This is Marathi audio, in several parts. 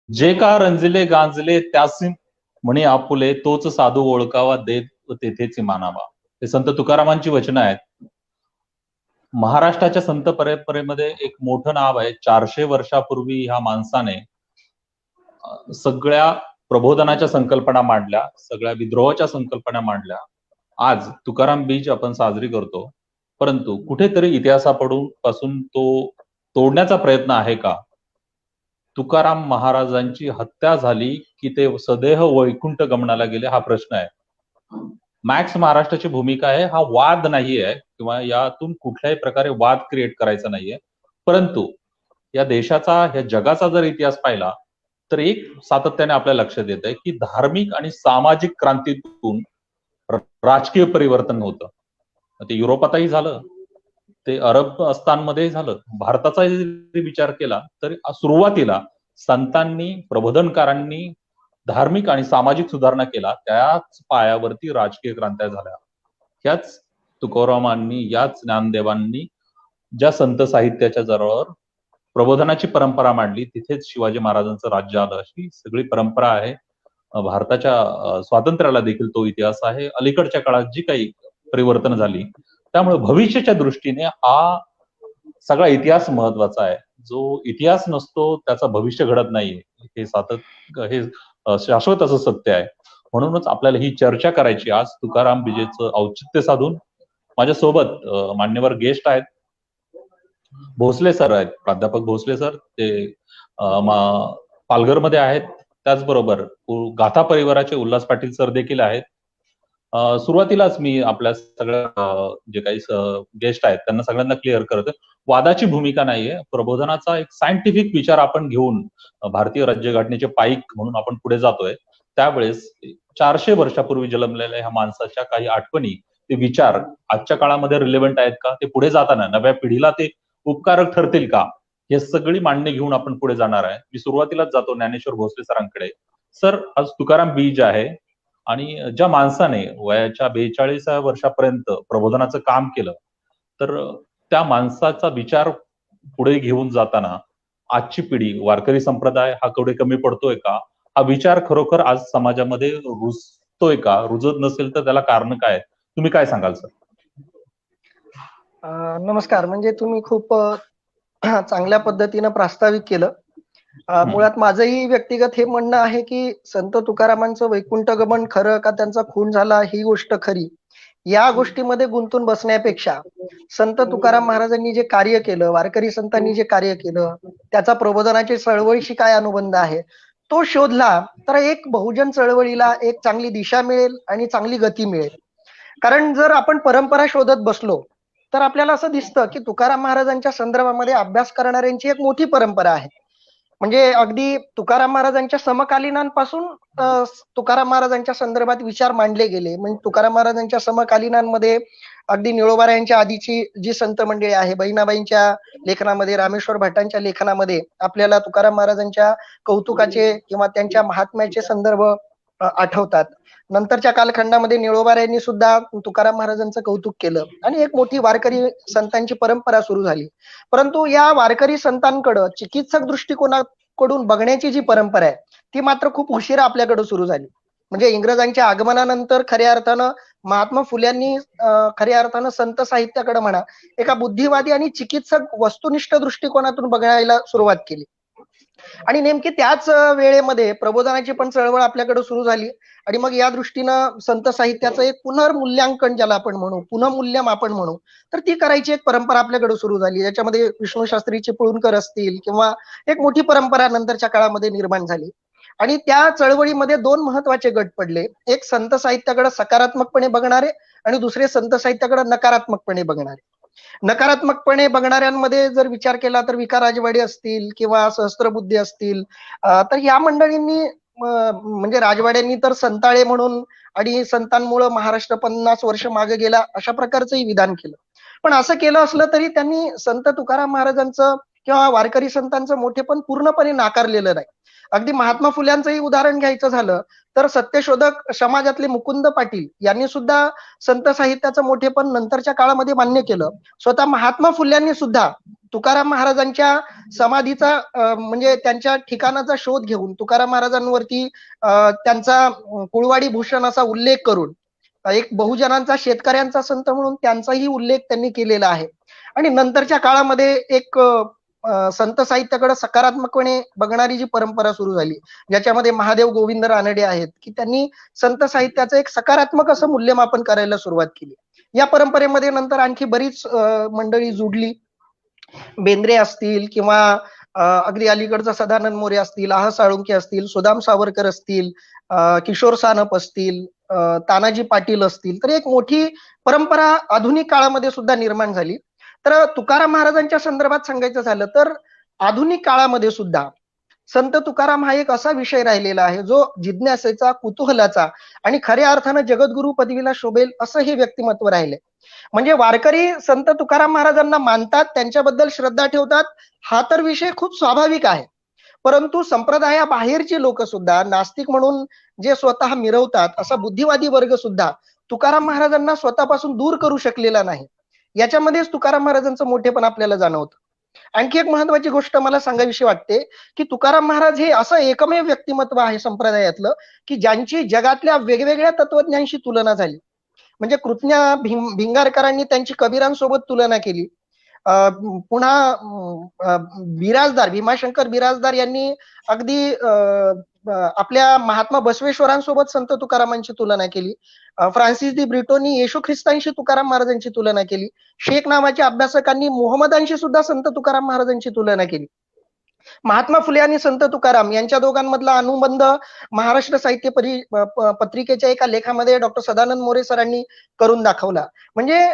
जे का रंजिले गांजले त्यासी म्हणे आपुले तोच साधू ओळखावा देत तेथेच मानावा. हे संत तुकारामांची वचनं आहेत. महाराष्ट्राच्या संत परंपरेमध्ये एक मोठं नाव आहे. 400 वर्षापूर्वी ह्या माणसाने सगळ्या प्रबोधनाच्या संकल्पना मांडल्या, सगळ्या विद्रोहाच्या संकल्पना मांडल्या. आज तुकाराम बीज आपण साजरी करतो, परंतु कुठेतरी इतिहासाकडून पासून तो तोडण्याचा प्रयत्न आहे का? तुकाराम महाराजांची हत्या झाली की ते सदेह वैकुंठ गमनाला गेले, हा प्रश्न आहे. मॅक्स महाराष्ट्राची भूमिका आहे, हा वाद नाही आहे किंवा यातून कुठल्याही प्रकारे वाद क्रिएट करायचा नाहीये. परंतु या देशाचा, या जगाचा जर इतिहास पाहिला तर एक सातत्याने आपल्या लक्षात येत आहे की धार्मिक आणि सामाजिक क्रांतीतून राजकीय परिवर्तन होतं. ते युरोपातही झालं, ते अरब स्थानमध्येही झालं, भारताचाही जरी विचार केला तर सुरुवातीला संतांनी, प्रबोधनकारांनी धार्मिक आणि सामाजिक सुधारणा केला, त्याच पायावरती राजकीय क्रांत्या झाल्या. ह्याच तुकोरामांनी, याच ज्ञानदेवांनी ज्या संत साहित्याच्या जवळवर प्रबोधनाची परंपरा मांडली, तिथेच शिवाजी महाराजांचं राज्य आलं, अशी सगळी परंपरा आहे. भारताच्या स्वातंत्र्याला देखील तो इतिहास आहे. अलीकडच्या काळात जी काही परिवर्तन झाली, त्यामुळे भविष्याच्या दृष्टीने हा सगळा इतिहास महत्वाचा आहे. जो इतिहास नसतो त्याचा भविष्य घडत नाहीये, हे शाश्वत असं सत्य आहे. म्हणूनच आपल्याला ही चर्चा करायची आज तुकाराम बीजेचं औचित्य साधून. माझ्यासोबत मान्यवर गेस्ट आहेत. भोसले सर आहेत, प्राध्यापक भोसले सर, ते पालघरमध्ये आहेत. त्याचबरोबर गाथा परिवाराचे उल्हास पाटील सर देखील आहेत. सुरुवातीलाच मी आपल्या सगळ्या जे काही गेस्ट आहेत त्यांना सगळ्यांना क्लिअर करतो, वादाची भूमिका नाहीये. प्रबोधनाचा एक सायंटिफिक विचार आपण घेऊन भारतीय राज्यघटनेचे पाईक म्हणून आपण पुढे जातोय. त्यावेळेस 400 वर्षापूर्वी जन्मलेल्या ह्या माणसाच्या काही आठवणी, ते विचार आजच्या काळामध्ये रिलेव्हंट आहेत का? ते पुढे जाताना नव्या पिढीला ते उपकारक ठरतील का? हे सगळी मांडणी घेऊन आपण पुढे जाणार आहे. मी सुरुवातीलाच जातो ज्ञानेश्वर भोसले सरांकडे. सर, आज तुकाराम बीज आहे आणि ज्या माणसाने वयाच्या 42व्या वर्षापर्यंत प्रबोधनाचं काम केलं, तर त्या माणसाचा विचार पुढे घेऊन जाताना आजची पिढी, वारकरी संप्रदाय हा कुठे कमी पडतोय का? हा विचार खरोखर आज समाजामध्ये रुजतोय का? रुजत नसेल तर त्याला कारण काय? तुम्ही काय सांगाल सर? नमस्कार. म्हणजे तुम्ही खूप चांगल्या पद्धतीनं प्रास्ताविक केलं. मुळात माझंही व्यक्तिगत हे म्हणणं आहे की संत तुकारामांचं वैकुंठ गमन खरं का त्यांचा खून झाला ही गोष्ट खरी, या गोष्टीमध्ये गुंतून बसण्यापेक्षा संत तुकाराम महाराजांनी जे कार्य केलं, वारकरी संतांनी जे कार्य केलं, त्याचा प्रबोधनाची चळवळीशी काय अनुबंध आहे तो शोधला तर एक बहुजन चळवळीला एक चांगली दिशा मिळेल आणि चांगली गती मिळेल. कारण जर आपण परंपरा शोधत बसलो तर आपल्याला असं दिसतं की तुकाराम महाराजांच्या संदर्भामध्ये अभ्यास करणाऱ्यांची एक मोठी परंपरा आहे. म्हणजे अगदी तुकाराम महाराजांच्या समकालीनांपासून तुकाराम महाराजांच्या संदर्भात विचार मांडले गेले. म्हणजे तुकाराम महाराजांच्या समकालीनांमध्ये अगदी निळोबारायांच्या आधीची जी संत मंडळी आहे, बहिणाबाईंच्या लेखनामध्ये, रामेश्वर भट्टांच्या लेखनामध्ये आपल्याला तुकाराम महाराजांच्या कौतुकाचे किंवा त्यांच्या महात्म्याचे संदर्भ आठवतात. नंतरच्या कालखंडामध्ये निळोबारायांनी सुद्धा तुकाराम महाराजांचं कौतुक केलं आणि एक मोठी वारकरी संतांची परंपरा सुरू झाली. परंतु या वारकरी संतांकडं चिकित्सक दृष्टिकोनाकडून बघण्याची जी परंपरा आहे ती मात्र खूप उशिरा आपल्याकडे सुरू झाली. म्हणजे इंग्रजांच्या आगमनानंतर खऱ्या अर्थानं महात्मा फुल्यांनी खऱ्या अर्थानं संत साहित्याकडे म्हणा एका बुद्धिवादी आणि चिकित्सक वस्तुनिष्ठ दृष्टिकोनातून बघायला सुरुवात केली. आणि नेमकी त्याच वेळेमध्ये प्रबोधनाची पण चळवळ आपल्याकडे सुरू झाली आणि मग या दृष्टीनं संत साहित्याचं एक पुनर्मूल्यांकन ज्याला आपण म्हणू, पुनर्मूल्यम आपण म्हणू, तर ती करायची एक परंपरा आपल्याकडे सुरू झाली. याच्यामध्ये विष्णू शास्त्री चिपळूणकर असतील किंवा एक मोठी परंपरा नंतरच्या काळामध्ये निर्माण झाली. आणि त्या चळवळीमध्ये दोन महत्वाचे गट पडले. एक संत साहित्याकडे सकारात्मकपणे बघणारे आणि दुसरे संत साहित्याकडे नकारात्मकपणे बघणारे. नकारात्मकपणे बघणाऱ्यांमध्ये जर विचार केला तर विका राजवाडे असतील किंवा सहस्त्रबुद्धे असतील, तर या मंडळींनी म्हणजे राजवाड्यांनी तर संताळे म्हणून आणि संतांमुळे महाराष्ट्र 50 वर्ष मागे गेला अशा प्रकारचंही विधान केलं. पण असं केलं असलं तरी त्यांनी संत तुकाराम महाराजांचं किंवा वारकरी संतांचं मोठेपण पूर्णपणे नाकारलेलं नाही. अगदी महात्मा फुल्यांचंही उदाहरण घ्यायचं झालं तर सत्यशोधक समाजातले मुकुंद पाटील यांनी सुद्धा संत साहित्याचं मोठेपण नंतरच्या काळामध्ये मान्य केलं. स्वतः महात्मा फुल्यांनी सुद्धा तुकाराम महाराजांच्या समाधीचा म्हणजे त्यांच्या ठिकाणाचा शोध घेऊन तुकाराम महाराजांवरती त्यांचा कुळवाडी भूषण असा उल्लेख करून एक बहुजनांचा शेतकऱ्यांचा संत म्हणून त्यांचाही उल्लेख त्यांनी केलेला आहे. आणि नंतरच्या काळामध्ये एक संत साहित्याकडे सकारात्मकपणे बघणारी जी परंपरा सुरू झाली, ज्याच्यामध्ये महादेव गोविंद रानडे आहेत, की त्यांनी संत साहित्याचं एक सकारात्मक असं मूल्यमापन करायला सुरुवात केली. या परंपरेमध्ये नंतर आणखी बरीच मंडळी जुडली. बेंद्रे असतील किंवा अगदी अलीकडचा सदानंद मोरे असतील, आह साळुंखे असतील, सुदाम सावरकर असतील, किशोर सानप असतील, तानाजी पाटील असतील, तर एक मोठी परंपरा आधुनिक काळामध्ये सुद्धा निर्माण झाली. तर तुकाराम महाराजांच्या संदर्भात सांगायचं झालं तर आधुनिक काळामध्ये सुद्धा संत तुकाराम हा एक असा विषय राहिलेला आहे जो जिज्ञासेचा, कुतूहलाचा आणि खऱ्या अर्थानं जगद्गुरु पदवीला शोभेल असं हे व्यक्तिमत्व राहिले. म्हणजे वारकरी संत तुकाराम महाराजांना मानतात, त्यांच्याबद्दल श्रद्धा ठेवतात, हा तर विषय खूप स्वाभाविक आहे. परंतु संप्रदायाबाहेरची लोक सुद्धा नास्तिक म्हणून जे स्वतः मिरवतात असा बुद्धिवादी वर्ग सुद्धा तुकाराम महाराजांना स्वतःपासून दूर करू शकलेला नाही. याच्यामध्येच तुकाराम महाराजांचं मोठेपण आपल्याला जाणवतं. आणखी एक महत्वाची गोष्ट मला सांगावीशी वाटते की तुकाराम महाराज हे असं एकमेव व्यक्तिमत्व आहे संप्रदायातलं की ज्यांची जगातल्या वेगवेगळ्या तत्वज्ञांशी तुलना झाली. म्हणजे कृतज्ञ भिंगारकरांनी त्यांची कबीरांसोबत तुलना केली. पुन्हा बिराजदार भीमाशंकर बिराजदार यांनी अगदी आपल्या महात्मा बसवेश्वरांसोबत संत तुकारामांची तुलना केली. फ्रान्सिस दी ब्रिटोनी येशू ख्रिस्तांशी तुकाराम महाराजांची तुलना केली. शेख नावाच्या अभ्यासकांनी मोहम्मदांशी सुद्धा संत तुकाराम महाराजांची तुलना केली. महात्मा फुले आणि संत तुकाराम यांच्या दोघांमधला अनुबंध महाराष्ट्र साहित्य पत्रिकेच्या एका लेखामध्ये डॉक्टर सदानंद मोरे सरांनी करून दाखवला. म्हणजे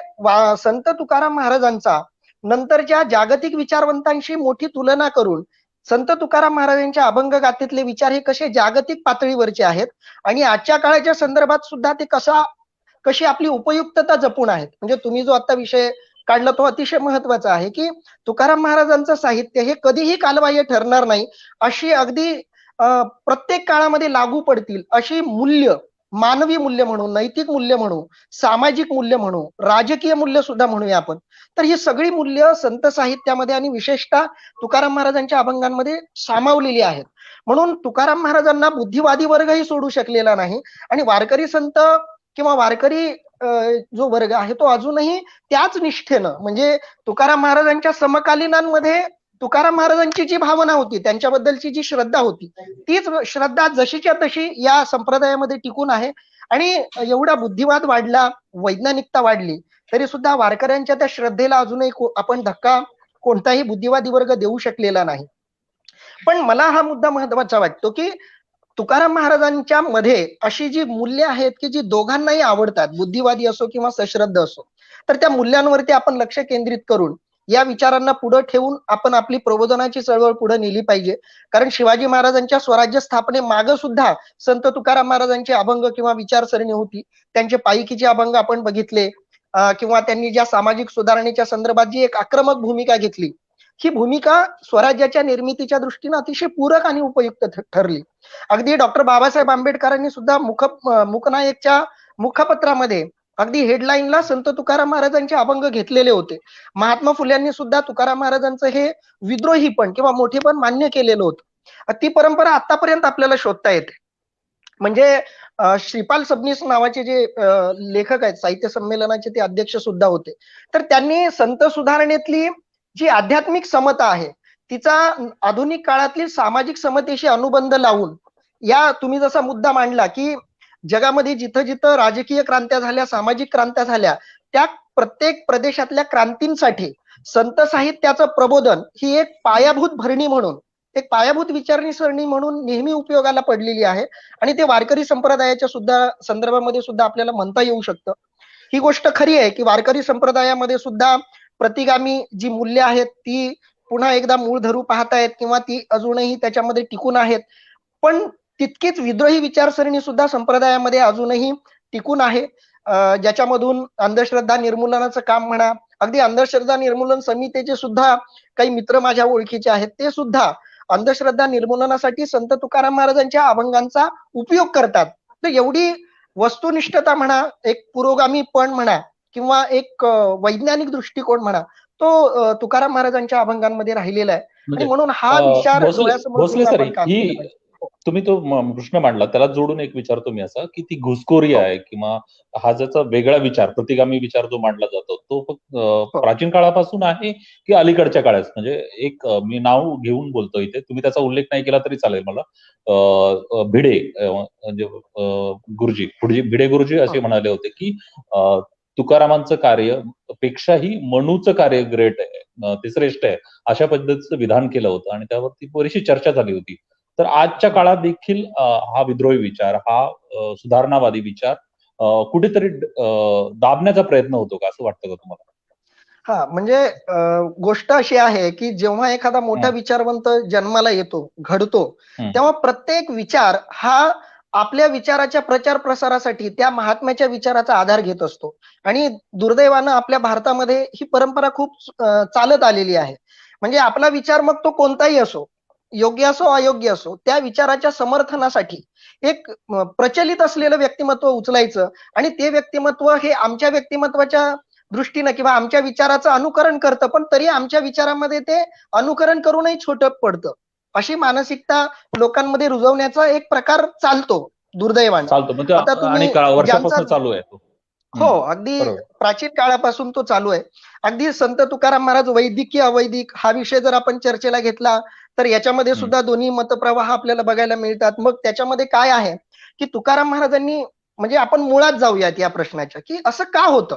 संत तुकाराम महाराजांचा नंतरच्या जागतिक विचारवंतांशी मोठी तुलना करून संत तुकाराम महाराजांच्या अभंग गाथेतले विचार हे कसे जागतिक पातळीवरचे आहेत आणि आजच्या काळाच्या संदर्भात सुद्धा ते कशी आपली उपयुक्तता जपून आहेत. म्हणजे तुम्ही जो आता विषय काढला तो अतिशय महत्वाचा आहे की तुकाराम महाराजांचं साहित्य हे कधीही कालबाह्य ठरणार नाही, अशी अगदी प्रत्येक काळामध्ये लागू पडतील अशी मूल्य, मानवी मूल्य म्हणू, नैतिक मूल्य म्हणू, सामाजिक मूल्य म्हणू, राजकीय मूल्य सुद्धा म्हणूया आपण, तर ही सगळी मूल्य संत साहित्यामध्ये आणि विशेषतः तुकाराम महाराजांच्या अभंगांमध्ये सामावलेली आहेत. म्हणून तुकाराम महाराजांना बुद्धिवादी वर्गही सोडू शकलेला नाही आणि वारकरी संत किंवा वारकरी जो वर्ग आहे तो अजूनही त्याच निष्ठेनं, म्हणजे तुकाराम महाराजांच्या समकालीनांमध्ये तुकाराम महाराजांची जी भावना होती, त्यांच्याबद्दलची जी श्रद्धा होती, तीच श्रद्धा जशीच्या तशी या संप्रदायामध्ये टिकून आहे. आणि एवढा बुद्धिवाद वाढला, वैज्ञानिकता वाढली, तरी सुद्धा वारकऱ्यांच्या त्या श्रद्धेला अजूनही आपण धक्का कोणताही बुद्धिवादी वर्ग देऊ शकलेला नाही. पण मला हा मुद्दा महत्वाचा वाटतो की तुकाराम महाराजांच्या मध्ये अशी जी मूल्य आहेत की जी दोघांनाही आवडतात, बुद्धिवादी असो किंवा सश्रद्ध असो, तर त्या मूल्यांवरती आपण लक्ष केंद्रित करून या विचारांना पुढे ठेवून आपण आपली प्रबोधनाची चळवळ पुढे नेली पाहिजे. कारण शिवाजी महाराजांच्या स्वराज्य स्थापने मागे सुद्धा संत तुकाराम महाराजांचे अभंग किंवा विचारसरणी होती. त्यांचे पायकीचे अभंग आपण बघितले, किंवा त्यांनी ज्या सामाजिक सुधारणेच्या संदर्भात जी एक आक्रमक भूमिका घेतली, ही भूमिका स्वराज्याच्या निर्मितीच्या दृष्टीने अतिशय पूरक आणि उपयुक्त ठरली. अगदी डॉक्टर बाबासाहेब आंबेडकरांनी सुद्धा मुकनायकच्या मुखपत्रामध्ये अगदी हेडलाईनला संत तुकाराम महाराजांचे अभंग घेतलेले होते. महात्मा फुल्यांनी सुद्धा तुकाराम महाराजांचं हे विद्रोहीपण किंवा मोठेपण मान्य केलेलं होतं. ती परंपरा आतापर्यंत आपल्याला शोधता येते. म्हणजे श्रीपाल सबनीस नावाचे जे लेखक आहेत, साहित्य संमेलनाचे ते अध्यक्ष सुद्धा होते, तर त्यांनी संत सुधारणेतली जी आध्यात्मिक समता आहे तिचा आधुनिक काळातील सामाजिक समतेशी अनुबंध लावून, या तुम्ही जसा मुद्दा मांडला की जगामध्ये जिथं जिथं राजकीय क्रांत्या झाल्या, सामाजिक क्रांत्या झाल्या, त्या प्रत्येक प्रदेशातल्या क्रांतींसाठी संत साहित्याचं प्रबोधन ही एक पायाभूत भरणी म्हणून, एक पायाभूत विचारणी सरणी म्हणून नेहमी उपयोगाला पडलेली आहे. आणि ते वारकरी संप्रदायाच्या सुद्धा संदर्भामध्ये सुद्धा आपल्याला म्हणता येऊ शकतं. ही गोष्ट खरी आहे की वारकरी संप्रदायामध्ये सुद्धा प्रतिगामी जी मूल्य आहेत ती पुन्हा एकदा मूळ धरू पाहतायत किंवा ती अजूनही त्याच्यामध्ये टिकून आहेत. पण तितकीच विद्रोही विचारसरणी सुद्धा संप्रदायामध्ये अजूनही टिकून आहे. ज्याच्यामधून अंधश्रद्धा निर्मूलनाचं काम म्हणा, अगदी अंधश्रद्धा निर्मूलन समितीचे सुद्धा काही मित्र माझ्या ओळखीचे आहेत, ते सुद्धा अंधश्रद्धा निर्मूलनासाठी संत तुकाराम महाराजांच्या अभंगांचा उपयोग करतात. तर एवढी वस्तुनिष्ठता म्हणा, एक पुरोगामीपण म्हणा किंवा एक वैज्ञानिक दृष्टिकोन म्हणा, तो तुकाराम महाराजांच्या अभंगांमध्ये राहिलेला आहे. आणि म्हणजे म्हणून हा विचार डोळ्यासमोर भोसले ठेवून सर, आपण काम केलं ही पाहिजे. तुम्ही तो प्रश्न मांडला, त्याला जोडून एक विचारतो मी असा, की ती घुसखोरी आहे किंवा हा ज्याचा वेगळा विचार, प्रतिगामी विचार जो मांडला जातो, तो फक्त हो. प्राचीन काळापासून आहे की अलीकडच्या काळात? म्हणजे एक मी नाव घेऊन बोलतो इथे, तुम्ही त्याचा उल्लेख नाही केला तरी चालेल मला. भिडे म्हणजे भिडे गुरुजी असे म्हणाले होते की तुकारामांचं कार्य पेक्षाही मनूचं कार्य ग्रेट आहे, ते श्रेष्ठ आहे, अशा पद्धतीचं विधान केलं होतं आणि त्यावरती बरीचशी चर्चा झाली होती. तर आजच्या काळात देखील हा विद्रोही विचार, हा सुधारणावादी विचार कुठेतरी दाबण्याचा प्रयत्न होतो का, असं वाटतं का तुम्हाला? हा, म्हणजे गोष्ट अशी आहे की जेव्हा एखादा मोठा विचारवंत जन्माला येतो, घडतो, तेव्हा प्रत्येक विचार हा आपल्या विचाराच्या प्रचार प्रसारासाठी त्या महात्म्याच्या विचाराचा आधार घेत असतो. आणि दुर्दैवानं आपल्या भारतामध्ये ही परंपरा खूप चालत आलेली आहे. म्हणजे आपला विचार मग तो कोणताही असो, योग्य असो अयोग्य असो, त्या विचाराच्या समर्थनासाठी एक प्रचलित असलेलं व्यक्तिमत्व उचलायचं आणि ते व्यक्तिमत्व हे आमच्या व्यक्तिमत्वाच्या दृष्टीनं किंवा आमच्या विचाराचं अनुकरण करतं, पण तरी आमच्या विचारामध्ये ते अनुकरण करूनही छोटं पडतं. अशी मानसिकता लोकांमध्ये रुजवण्याचा एक प्रकार चालतो दुर्दैवानं. चालतो, म्हणजे आता तुम्ही वर्षापासून चालू आहे तो. हो, अगदी प्राचीन काळापासून तो चालू आहे. अगदी संत तुकाराम महाराज वैदिक की अवैदिक हा विषय जर आपण चर्चेला घेतला तर याच्यामध्ये सुद्धा दोन्ही मतप्रवाह आपल्याला बघायला मिळतात. मग त्याच्यामध्ये काय आहे की तुकाराम महाराजांनी, म्हणजे आपण मुळात जाऊयात या प्रश्नाच्या, की असं का होतं?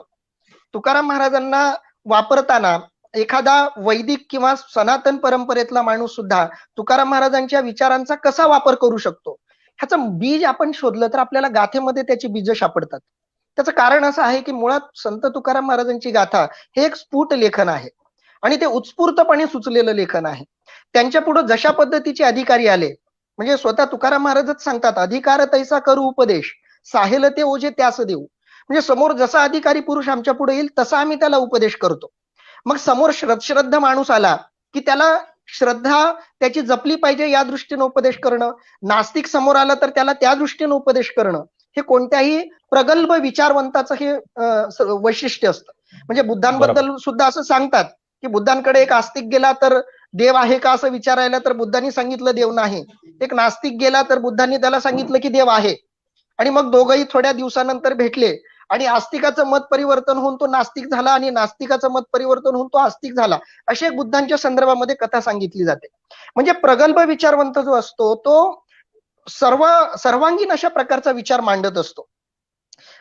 तुकाराम महाराजांना वापरताना एखादा वैदिक किंवा सनातन परंपरेतला माणूस सुद्धा तुकाराम महाराजांच्या विचारांचा कसा वापर करू शकतो, ह्याचं बीज आपण शोधलं तर आपल्याला गाथेमध्ये त्याची बीज सापडतात. त्याचं कारण असं आहे की मुळात संत तुकाराम महाराजांची गाथा हे एक स्फुट लेखन आहे आणि ते उत्स्फूर्तपणे सुचलेलं लेखन आहे. त्यांच्या पुढे जशा पद्धतीचे अधिकारी आले, म्हणजे स्वतः तुकाराम महाराजच सांगतात, अधिकार तैसा करू उपदेश, साहेल ते ओझे त्यास देऊ. म्हणजे समोर जसा अधिकारी पुरुष आमच्या पुढे येईल तसा आम्ही त्याला उपदेश करतो. मग समोर श्रद्ध माणूस आला की त्याला श्रद्धा त्याची जपली पाहिजे या दृष्टीने उपदेश करणं, नास्तिक समोर आला तर त्याला त्या दृष्टीने उपदेश करणं, हे कोणत्याही प्रगल्भ विचारवंताचं हे वैशिष्ट्य असतं. म्हणजे बुद्धांबद्दल सुद्धा असं सांगतात की बुद्धांकडे एक आस्तिक गेला तर देव आहे का असं विचारायला, तर बुद्धांनी सांगितलं देव नाही. एक नास्तिक गेला तर बुद्धांनी त्याला सांगितलं की देव आहे. आणि मग दोघंही थोड्या दिवसानंतर भेटले आणि आस्तिकाचं मत परिवर्तन होऊन तो नास्तिक झाला आणि नास्तिकाचं मत परिवर्तन होऊन तो आस्तिक झाला, अशी एक बुद्धांच्या संदर्भामध्ये कथा सांगितली जाते. म्हणजे प्रगल्भ विचारवंत जो असतो तो सर्वांगीण अशा प्रकारचा विचार मांडत असतो,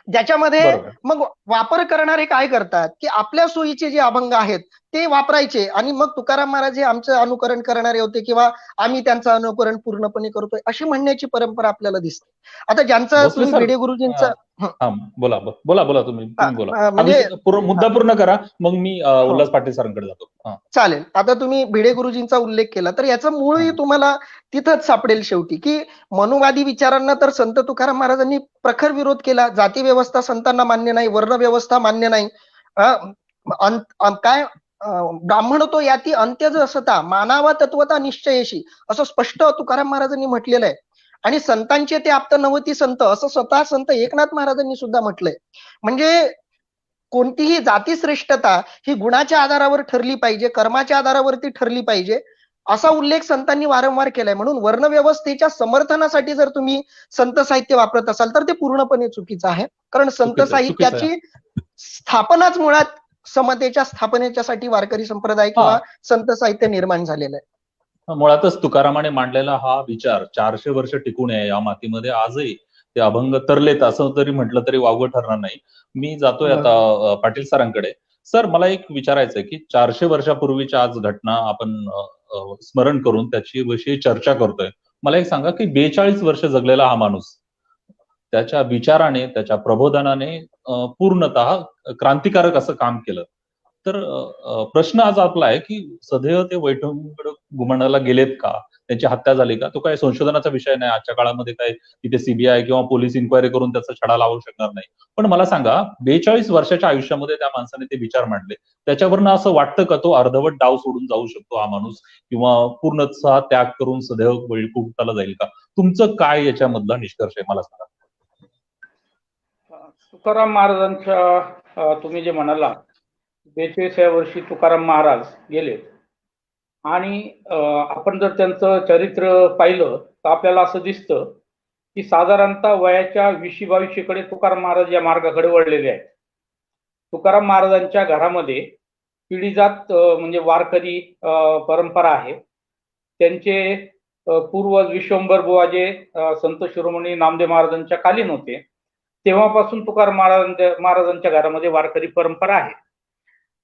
ज्याच्यामध्ये मग वापर करणारे काय करतात की आपल्या सोयीचे जे अभंग आहेत ते वापरायचे आणि मग तुकाराम महाराज हे आमचं अनुकरण करणारे होते किंवा आम्ही त्यांचं अनुकरण पूर्णपणे करतोय अशी म्हणण्याची परंपरा आपल्याला दिसते. आता ज्यांचं तुम्ही भिडे गुरुजींचं बोला बोला तुम्ही बोला, म्हणजे मुद्दा पूर्ण करा, मग मी उल्हास पाटील सरांकडे जातो. चालेल. आता तुम्ही भिडे गुरुजींचा उल्लेख केला तर याचं मूळही तुम्हाला तिथंच सापडेल शेवटी, की मनुवादी विचारांना तर संत तुकाराम महाराजांनी प्रखर विरोध केला. जाती व्यवस्था संतांना मान्य नाही, वर्ण व्यवस्था मान्य नाही, काय ब्राह्मण तो याती अंत्यज असता, मानावा तत्वता निश्चयेशी, असं स्पष्ट तुकाराम महाराजांनी म्हटलेलं आहे. आणि संतांचे ते आप्त नवती संत असं स्वतः संत एकनाथ महाराजांनी सुद्धा म्हटलंय. म्हणजे कोणतीही जाती श्रेष्ठता ही गुणाच्या आधारावर ठरली पाहिजे, कर्माच्या आधारावरती ठरली पाहिजे, असा उल्लेख संतांनी वारंवार केलाय. म्हणून वर्णव्यवस्थेच्या समर्थनासाठी जर तुम्ही संत साहित्य वापरत असाल तर ते पूर्णपणे चुकीचं आहे. कारण संत साहित्याची स्थापनाच मुळात समतेच्या स्थापनेच्यासाठी वारकरी संप्रदाय किंवा संत साहित्य निर्माण झालेलं आहे. मुळातच तुकारामाने मांडलेला हा विचार 400 वर्ष टिकून आहे या मातीमध्ये, आजही ते अभंग तरलेत असं जरी म्हटलं तरी वावगं ठरणार नाही. मी जातोय आता पाटील सरांकडे. सर, मला एक विचारायचंय की 400 वर्षापूर्वीच्या आज घटना आपण स्मरण करून त्याची विषयी चर्चा करतोय. मला एक सांगा की 42 वर्ष जगलेला हा माणूस त्याच्या विचाराने, त्याच्या प्रबोधनाने पूर्णतः क्रांतिकारक असं काम केलं. तर प्रश्न आज आपला आहे की सदैव ते वैठणकडे घुमंडाला गेलेत का, त्यांची हत्या झाली का, तो काही संशोधनाचा विषय नाही. आजच्या काळामध्ये काय तिथे सीबीआय किंवा पोलीस इन्क्वायरी करून त्याचा छडा लावू शकणार नाही. पण मला सांगा, 42 वर्षाच्या आयुष्यामध्ये त्या माणसाने ते विचार मांडले, त्याच्यावरनं असं वाटतं का तो अर्धवट डाव सोडून जाऊ शकतो हा माणूस, किंवा पूर्णतः त्याग करून सदैव वैकुंठाला जाईल का? तुमचं काय याच्यामधला निष्कर्ष आहे मला सांगा. तुकाराम महाराजांच्या तुम्ही जे म्हणाला 42व्या वर्षी तुकाराम महाराज गेले आणि आपण जर त्यांचं चरित्र पाहिलं तर आपल्याला असं दिसतं की साधारणतः वयाच्या 20-22कडे तुकाराम महाराज या मार्गाकडे वळलेले आहेत. तुकाराम महाराजांच्या घरामध्ये पिढीजात म्हणजे वारकरी परंपरा आहे. त्यांचे पूर्वज विश्वंभर बुवा जे संत शिरोमणी नामदेव महाराजांच्या कालीन होते, तेव्हापासून तुकाराम महाराजांच्या घरामध्ये वारकरी परंपरा आहे.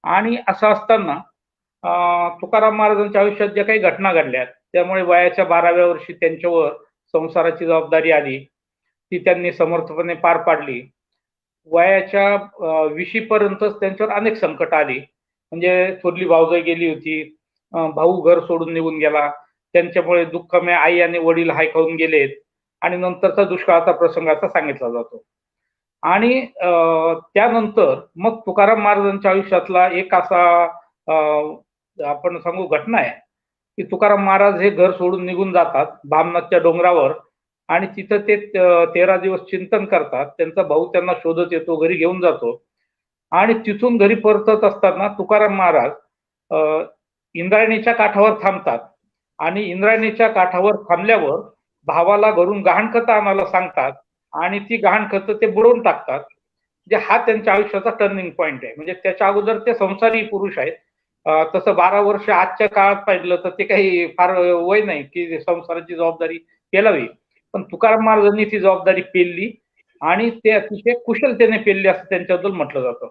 आणि असं असताना तुकाराम महाराजांच्या आयुष्यात ज्या काही घटना घडल्या त्यामुळे वयाच्या 12व्या वर्षी त्यांच्यावर संसाराची जबाबदारी आली, ती त्यांनी समर्थपणे पार पाडली. वयाच्या 20 पर्यंतच त्यांच्यावर अनेक संकट आली. म्हणजे थोरली भाऊजाई गेली होती, भाऊ घर सोडून निघून गेला, त्यांच्यामुळे दुःखमय आई आणि वडील हाय खाऊन गेलेत, आणि नंतरचा दुष्काळाचा प्रसंग असा सांगितला जातो. आणि त्यानंतर मग तुकाराम महाराजांच्या आयुष्यातला एक असा आपण सांगू घटना आहे की तुकाराम महाराज हे घर सोडून निघून जातात भामनाथच्या डोंगरावर, आणि तिथं ते 13 दिवस चिंतन करतात. त्यांचा भाऊ त्यांना शोधत येतो, घरी घेऊन जातो, आणि तिथून घरी परतत असताना तुकाराम महाराज इंद्रायणीच्या काठावर थांबतात. आणि इंद्रायणीच्या काठावर थांबल्यावर भावाला घरून गहाणखत आणायला सांगतात, आणि ती गहाणखत ते बुडवून टाकतात. म्हणजे हा त्यांच्या आयुष्याचा टर्निंग पॉइंट आहे. म्हणजे त्याच्या अगोदर ते संसारी पुरुष आहेत. तसं 12 वर्ष आजच्या काळात पाहिलं तर ते काही फार वय नाही की संसाराची जबाबदारी पेलावी, पण तुकाराम महाराजांनी ती जबाबदारी पेलली आणि ते अतिशय कुशलतेने पेलली असं त्यांच्याबद्दल म्हटलं जातं.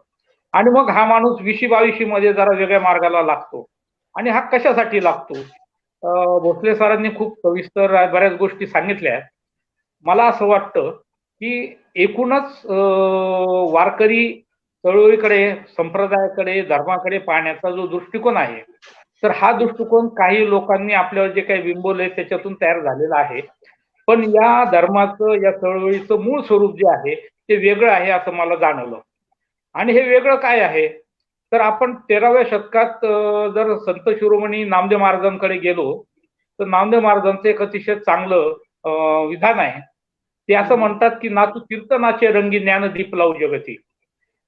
आणि मग हा माणूस 20-22 मध्ये जरा वेगळ्या मार्गाला लागतो. आणि हा कशासाठी लागतो? भोसले सरांनी खूप सविस्तर बऱ्याच गोष्टी सांगितल्या. मला असं वाटतं की एकूणच वारकरी चळवळीकडे, संप्रदायाकडे, धर्माकडे पाहण्याचा जो दृष्टिकोन आहे, तर हा दृष्टिकोन काही लोकांनी आपल्यावर जे काही बिंबवलंय त्याच्यातून तयार झालेला आहे. पण या धर्माचं, या चळवळीचं मूळ स्वरूप जे आहे ते वेगळं आहे असं मला जाणवलं. आणि हे वेगळं काय आहे? तर आपण 13व्या शतकात जर संत शिरोमणी नामदेव महाराजांकडे गेलो तर नामदेव महाराजांचं एक अतिशय चांगलं विधान आहे. ते असं म्हणतात की नातू कीर्तनाचे रंगी ज्ञानदीप लावू जगती.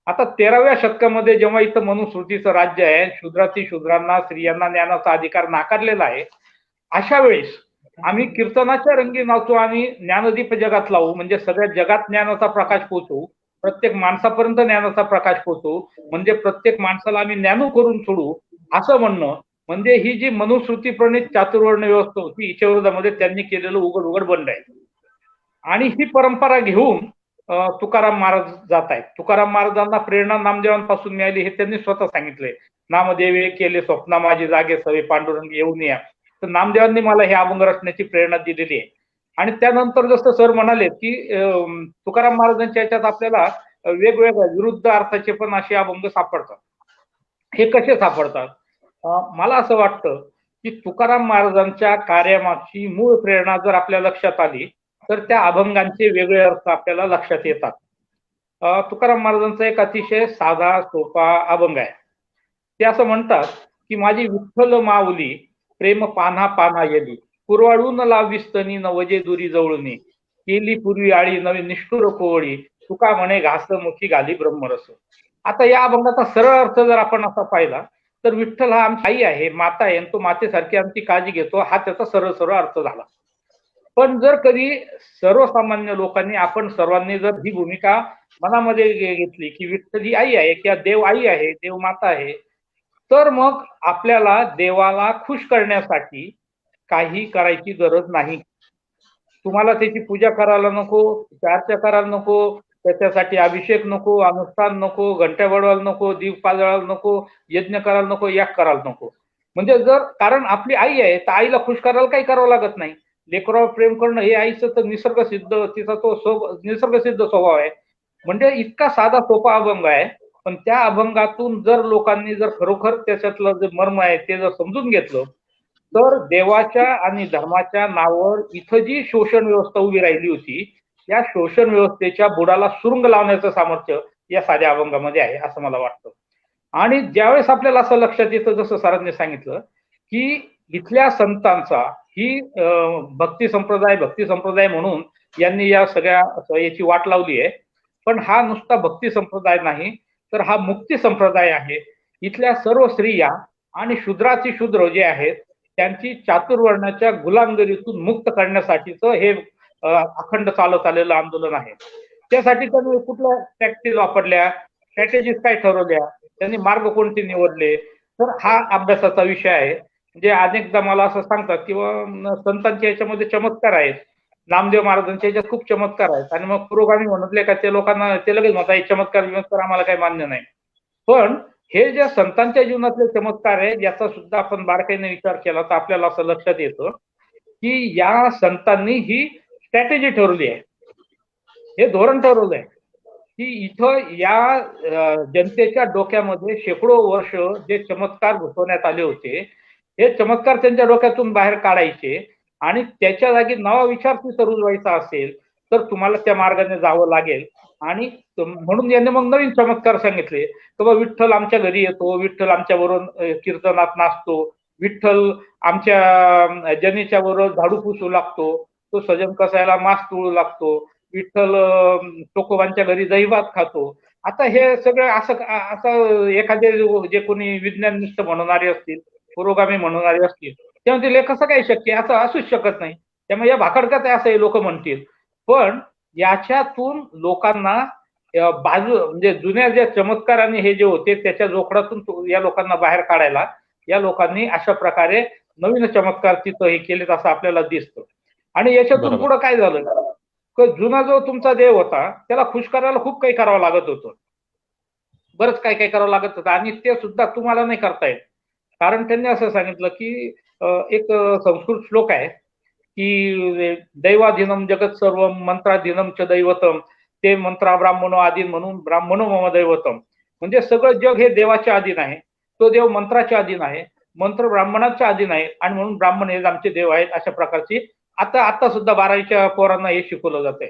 आता 13व्या शतकामध्ये जेव्हा इथं मनुस्मृतीचं राज्य आहे, शूद्राती शूद्रांना, स्त्रियांना ज्ञानाचा अधिकार नाकारलेला आहे, अशा वेळेस आम्ही कीर्तनाच्या रंगी नाचू आणि ज्ञानदीप जगात लावू, म्हणजे सगळ्या जगात ज्ञानाचा प्रकाश पोहोचवू, प्रत्येक माणसापर्यंत ज्ञानाचा प्रकाश पोहोचवू, म्हणजे प्रत्येक माणसाला आम्ही ज्ञानू करून सोडू, असं म्हणणं म्हणजे ही जी मनुस्मृती प्रणित चातुर्वर्ण व्यवस्था होती हिच्या विरोधामध्ये त्यांनी केलेलं उघड उघड बंड आहे. आणि ही परंपरा घेऊन तुकाराम महाराज जात आहेत. तुकाराम महाराजांना प्रेरणा नामदेवांपासून मिळाली हे त्यांनी स्वतः सांगितलंय. नामदेवे केले स्वप्ना माझी जागे सवे पांडुरंग येऊन या. तर नामदेवांनी मला हे अभंग रचण्याची प्रेरणा दिलेली आहे. आणि त्यानंतर जसं सर म्हणाले की तुकाराम महाराजांच्या याच्यात आपल्याला वेगवेगळ्या विरुद्ध अर्थाचे पण असे अभंग सापडतात. हे कसे सापडतात? मला असं वाटतं की तुकाराम महाराजांच्या कार्यामागची मूळ प्रेरणा जर आपल्या लक्षात आली तर त्या अभंगांचे वेगळे अर्थ आपल्याला लक्षात येतात. तुकाराम महाराजांचा एक अतिशय साधा सोपा अभंग आहे. ते असं म्हणतात की माझी विठ्ठल माऊली प्रेम पान्हा पान्हा येली, कुरवाळून लाविस्तनी नवजे दुरी जवळूनी, केली पूर्वी आळी नवे निष्ठुर कोवळी, तुका म्हणे घास मुखी घाली ब्रह्मरस. आता या अभंगाचा सरळ अर्थ जर आपण असा पाहिला तर विठ्ठल हा आमची आई आहे, माता आहे, तो मातेसारखी आमची काळजी घेतो, हा त्याचा सरळ सरळ अर्थ झाला. पण जर कधी सर्वसामान्य लोकांनी, आपण सर्वांनी जर ही भूमिका मनामध्ये घेतली की विठ्ठल ही आई आहे किंवा देव आई आहे, देव माता आहे, तर मग आपल्याला देवाला खुश करण्यासाठी काही करायची गरज नाही. तुम्हाला त्याची पूजा करायला नको, अर्चा करायला नको, त्याच्यासाठी अभिषेक नको, अनुष्ठान नको, घंट्या बडवायला नको, दीप पाजळायला नको, यज्ञ करायला नको, याग करायला नको. म्हणजे जर कारण आपली आई आहे तर आईला खुश करायला काही करावं लागत नाही. लेकरावर प्रेम करणं हे आईचं तर निसर्गसिद्ध, तिचा तो निसर्गसिद्ध स्वभाव आहे. म्हणजे इतका साधा सोपा अभंग आहे पण त्या अभंगातून जर लोकांनी जर खरोखर त्याच्यातलं जे मर्म आहे ते जर समजून घेतलं, तर देवाच्या आणि धर्माच्या नावावर इथं जी शोषण व्यवस्था उभी राहिली होती, या शोषण व्यवस्थेच्या बुडाला सुरुंग लावण्याचं सामर्थ्य या साध्या अभंगामध्ये आहे असं मला वाटतं. आणि ज्यावेळेस आपल्याला असं लक्षात येतं, जसं सरांनी सांगितलं, की इथल्या संतांचा ही भक्ती संप्रदाय म्हणून यांनी या सगळ्या याची वाट लावली आहे. पण हा नुसता भक्ती संप्रदाय नाही, तर हा मुक्ती संप्रदाय आहे. इथल्या सर्व स्त्रिया आणि शूद्राची शूद्र जे आहेत त्यांची चातुर्वर्णाच्या गुलामगिरीतून मुक्त करण्यासाठीचं हे अखंड चालत आलेलं आंदोलन आहे. त्यासाठी त्यांनी कुठल्या टॅक्टिस वापरल्या, स्ट्रॅटेजीज काय ठरवल्या, त्यांनी मार्ग कोणते निवडले, तर हा अभ्यासाचा विषय आहे. म्हणजे अनेकदा मला असं सांगतात किंवा संतांच्या याच्यामध्ये चमत्कार आहेत, नामदेव महाराजांच्या याच्यात खूप चमत्कार आहेत, आणि मग पुरोगामी म्हणतले का ते लोकांना ते लगेच म्हणतात चमत्कार आम्हाला काही मान्य नाही. पण हे जे संतांच्या जीवनातले चमत्कार आहे याचा सुद्धा आपण बारकाईने विचार केला तर आपल्याला असं लक्षात येतं की या संतांनी ही स्ट्रॅटेजी ठरवली आहे, हे धोरण ठरवलंय की इथं या जनतेच्या डोक्यामध्ये शेकडो वर्ष जे चमत्कार घुसवण्यात आले होते, हे चमत्कार त्यांच्या डोक्यातून बाहेर काढायचे आणि त्याच्या जागी नवा विचार तिथं रुजवायचा असेल तर तुम्हाला त्या मार्गाने जावं लागेल. आणि म्हणून यांनी मग नवीन चमत्कार सांगितले तर मग विठ्ठल आमच्या घरी येतो, विठ्ठल आमच्या बरोबर कीर्तनात नाचतो, विठ्ठल आमच्या जनीच्या बरोबर झाडू पुसू लागतो, तो सजन कसायला मास्क तुळू लागतो, विठ्ठल टोकोबांच्या घरी दहीभात खातो. आता हे सगळं असं एखादे जे कोणी विज्ञाननिष्ठ म्हणणारे असतील, पुरोगामी म्हणणारे असतील, तेव्हा ते कसं काय शक्य, असं असूच शकत नाही, त्यामुळे या भाकडकात आहे असं हे लोक म्हणतील. पण याच्यातून लोकांना बाजू म्हणजे जुन्या ज्या चमत्काराने हे जे होते त्याच्या जोखडातून या लोकांना बाहेर काढायला या लोकांनी अशा प्रकारे नवीन चमत्कार तिथं हे केलेत असं आपल्याला दिसतं. आणि याच्यातून पुढे काय झालं, जुना जो तुमचा देव होता त्याला खुश करायला खूप काही करावं लागत होतं, बरंच काय काय करावं लागत होतं, आणि ते सुद्धा तुम्हाला नाही करता येत. कारण त्यांनी असं सांगितलं की एक संस्कृत श्लोक आहे की दैवाधीनम जगत सर्व मंत्राधीनम च दैवतम ते मंत्रा ब्राह्मणो आधीन म्हणून ब्राह्मणो मम दैवतम. म्हणजे सगळं जग हे देवाच्या अधीन आहे, तो देव मंत्राच्या अधीन आहे, मंत्र ब्राह्मणाच्या अधीन आहे, आणि म्हणून ब्राह्मण हे आमचे देव आहेत. अशा प्रकारची आता सुद्धा 12वीच्या पोरांना हे शिकवलं जातंय.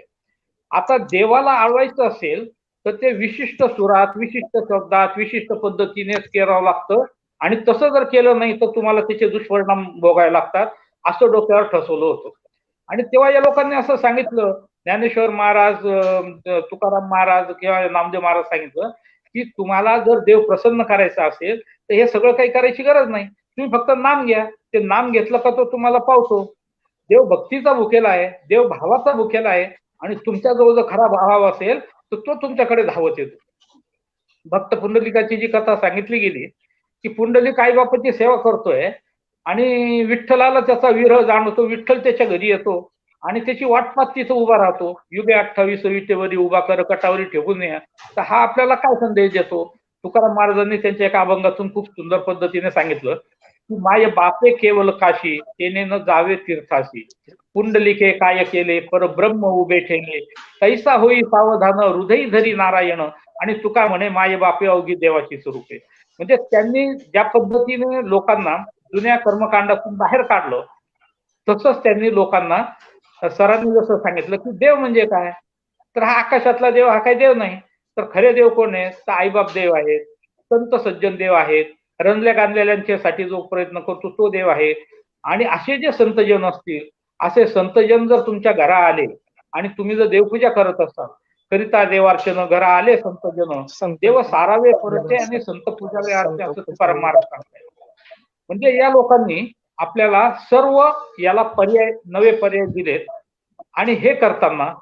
आता देवाला आळवायचं असेल तर ते विशिष्ट सुरात, विशिष्ट शब्दात, विशिष्ट पद्धतीनेच करावं लागतं, आणि तसं जर केलं नाही तर तुम्हाला त्याचे दुष्परिणाम भोगायला लागतात असं डोक्यावर ठसवलं होतं. आणि तेव्हा या लोकांनी असं सांगितलं, ज्ञानेश्वर महाराज, तुकाराम महाराज किंवा नामदेव महाराज सांगितलं की तुम्हाला जर देव प्रसन्न करायचा असेल तर हे सगळं काही करायची गरज नाही, तुम्ही फक्त नाम घ्या, ते नाम घेतलं का तो तुम्हाला पावतो. देव भक्तीचा भुकेला आहे, देव भावाचा भुकेला आहे, आणि तुमच्याजवळ जर खरा भाव असेल तर तो तुमच्याकडे धावत येतो. भक्त पुंडलिकाची जी कथा सांगितली गेली की पुंडलिक आई बापाची सेवा करतोय आणि विठ्ठलाला त्याचा विरह जाणवतो, विठ्ठल त्याच्या घरी येतो आणि त्याची वाटपात तिथं उभा राहतो, युगे 28 विटेवरी उभा कर कटावरी ठेवून या. तर हा आपल्याला काय संदेश देतो? तुकाराम महाराजांनी त्यांच्या एका अभंगातून खूप सुंदर पद्धतीने सांगितलं की माय बापे केवल काशी तेने न जावे तीर्थाशी, पुंडलिके काय केले परब्रह्म उभे ठेवले, तैसा होई सावधान हृदय धरी नारायण, आणि तुका म्हणे माय बापे अवघी देवाची स्वरूपे. म्हणजे त्यांनी ज्या पद्धतीने लोकांना जुन्या कर्मकांडातून बाहेर काढलं तसंच त्यांनी लोकांना, सरांनी जसं सांगितलं की देव म्हणजे काय, तर हा आकाशातला देव हा काही देव नाही, तर खरे देव कोण आहेत, तर आईबाप देव आहेत, संत सज्जन देव आहेत, रंजल्या गांजलेल्यांच्यासाठी जो प्रयत्न करतो तो देव आहे. आणि असे जे संतजन असतील, असे संतजन जर तुमच्या घरा आले आणि तुम्ही जर देवपूजा करत असाल, करिता देवार्चन घरा आले संतजन, देव सारावे परते आणि संत पूजावे आरते, असं तुकाराम महाराज सांगतायत. म्हणजे या लोकांनी आपल्याला सर्व याला पर्याय, नवे पर्याय दिलेत. आणि हे करताना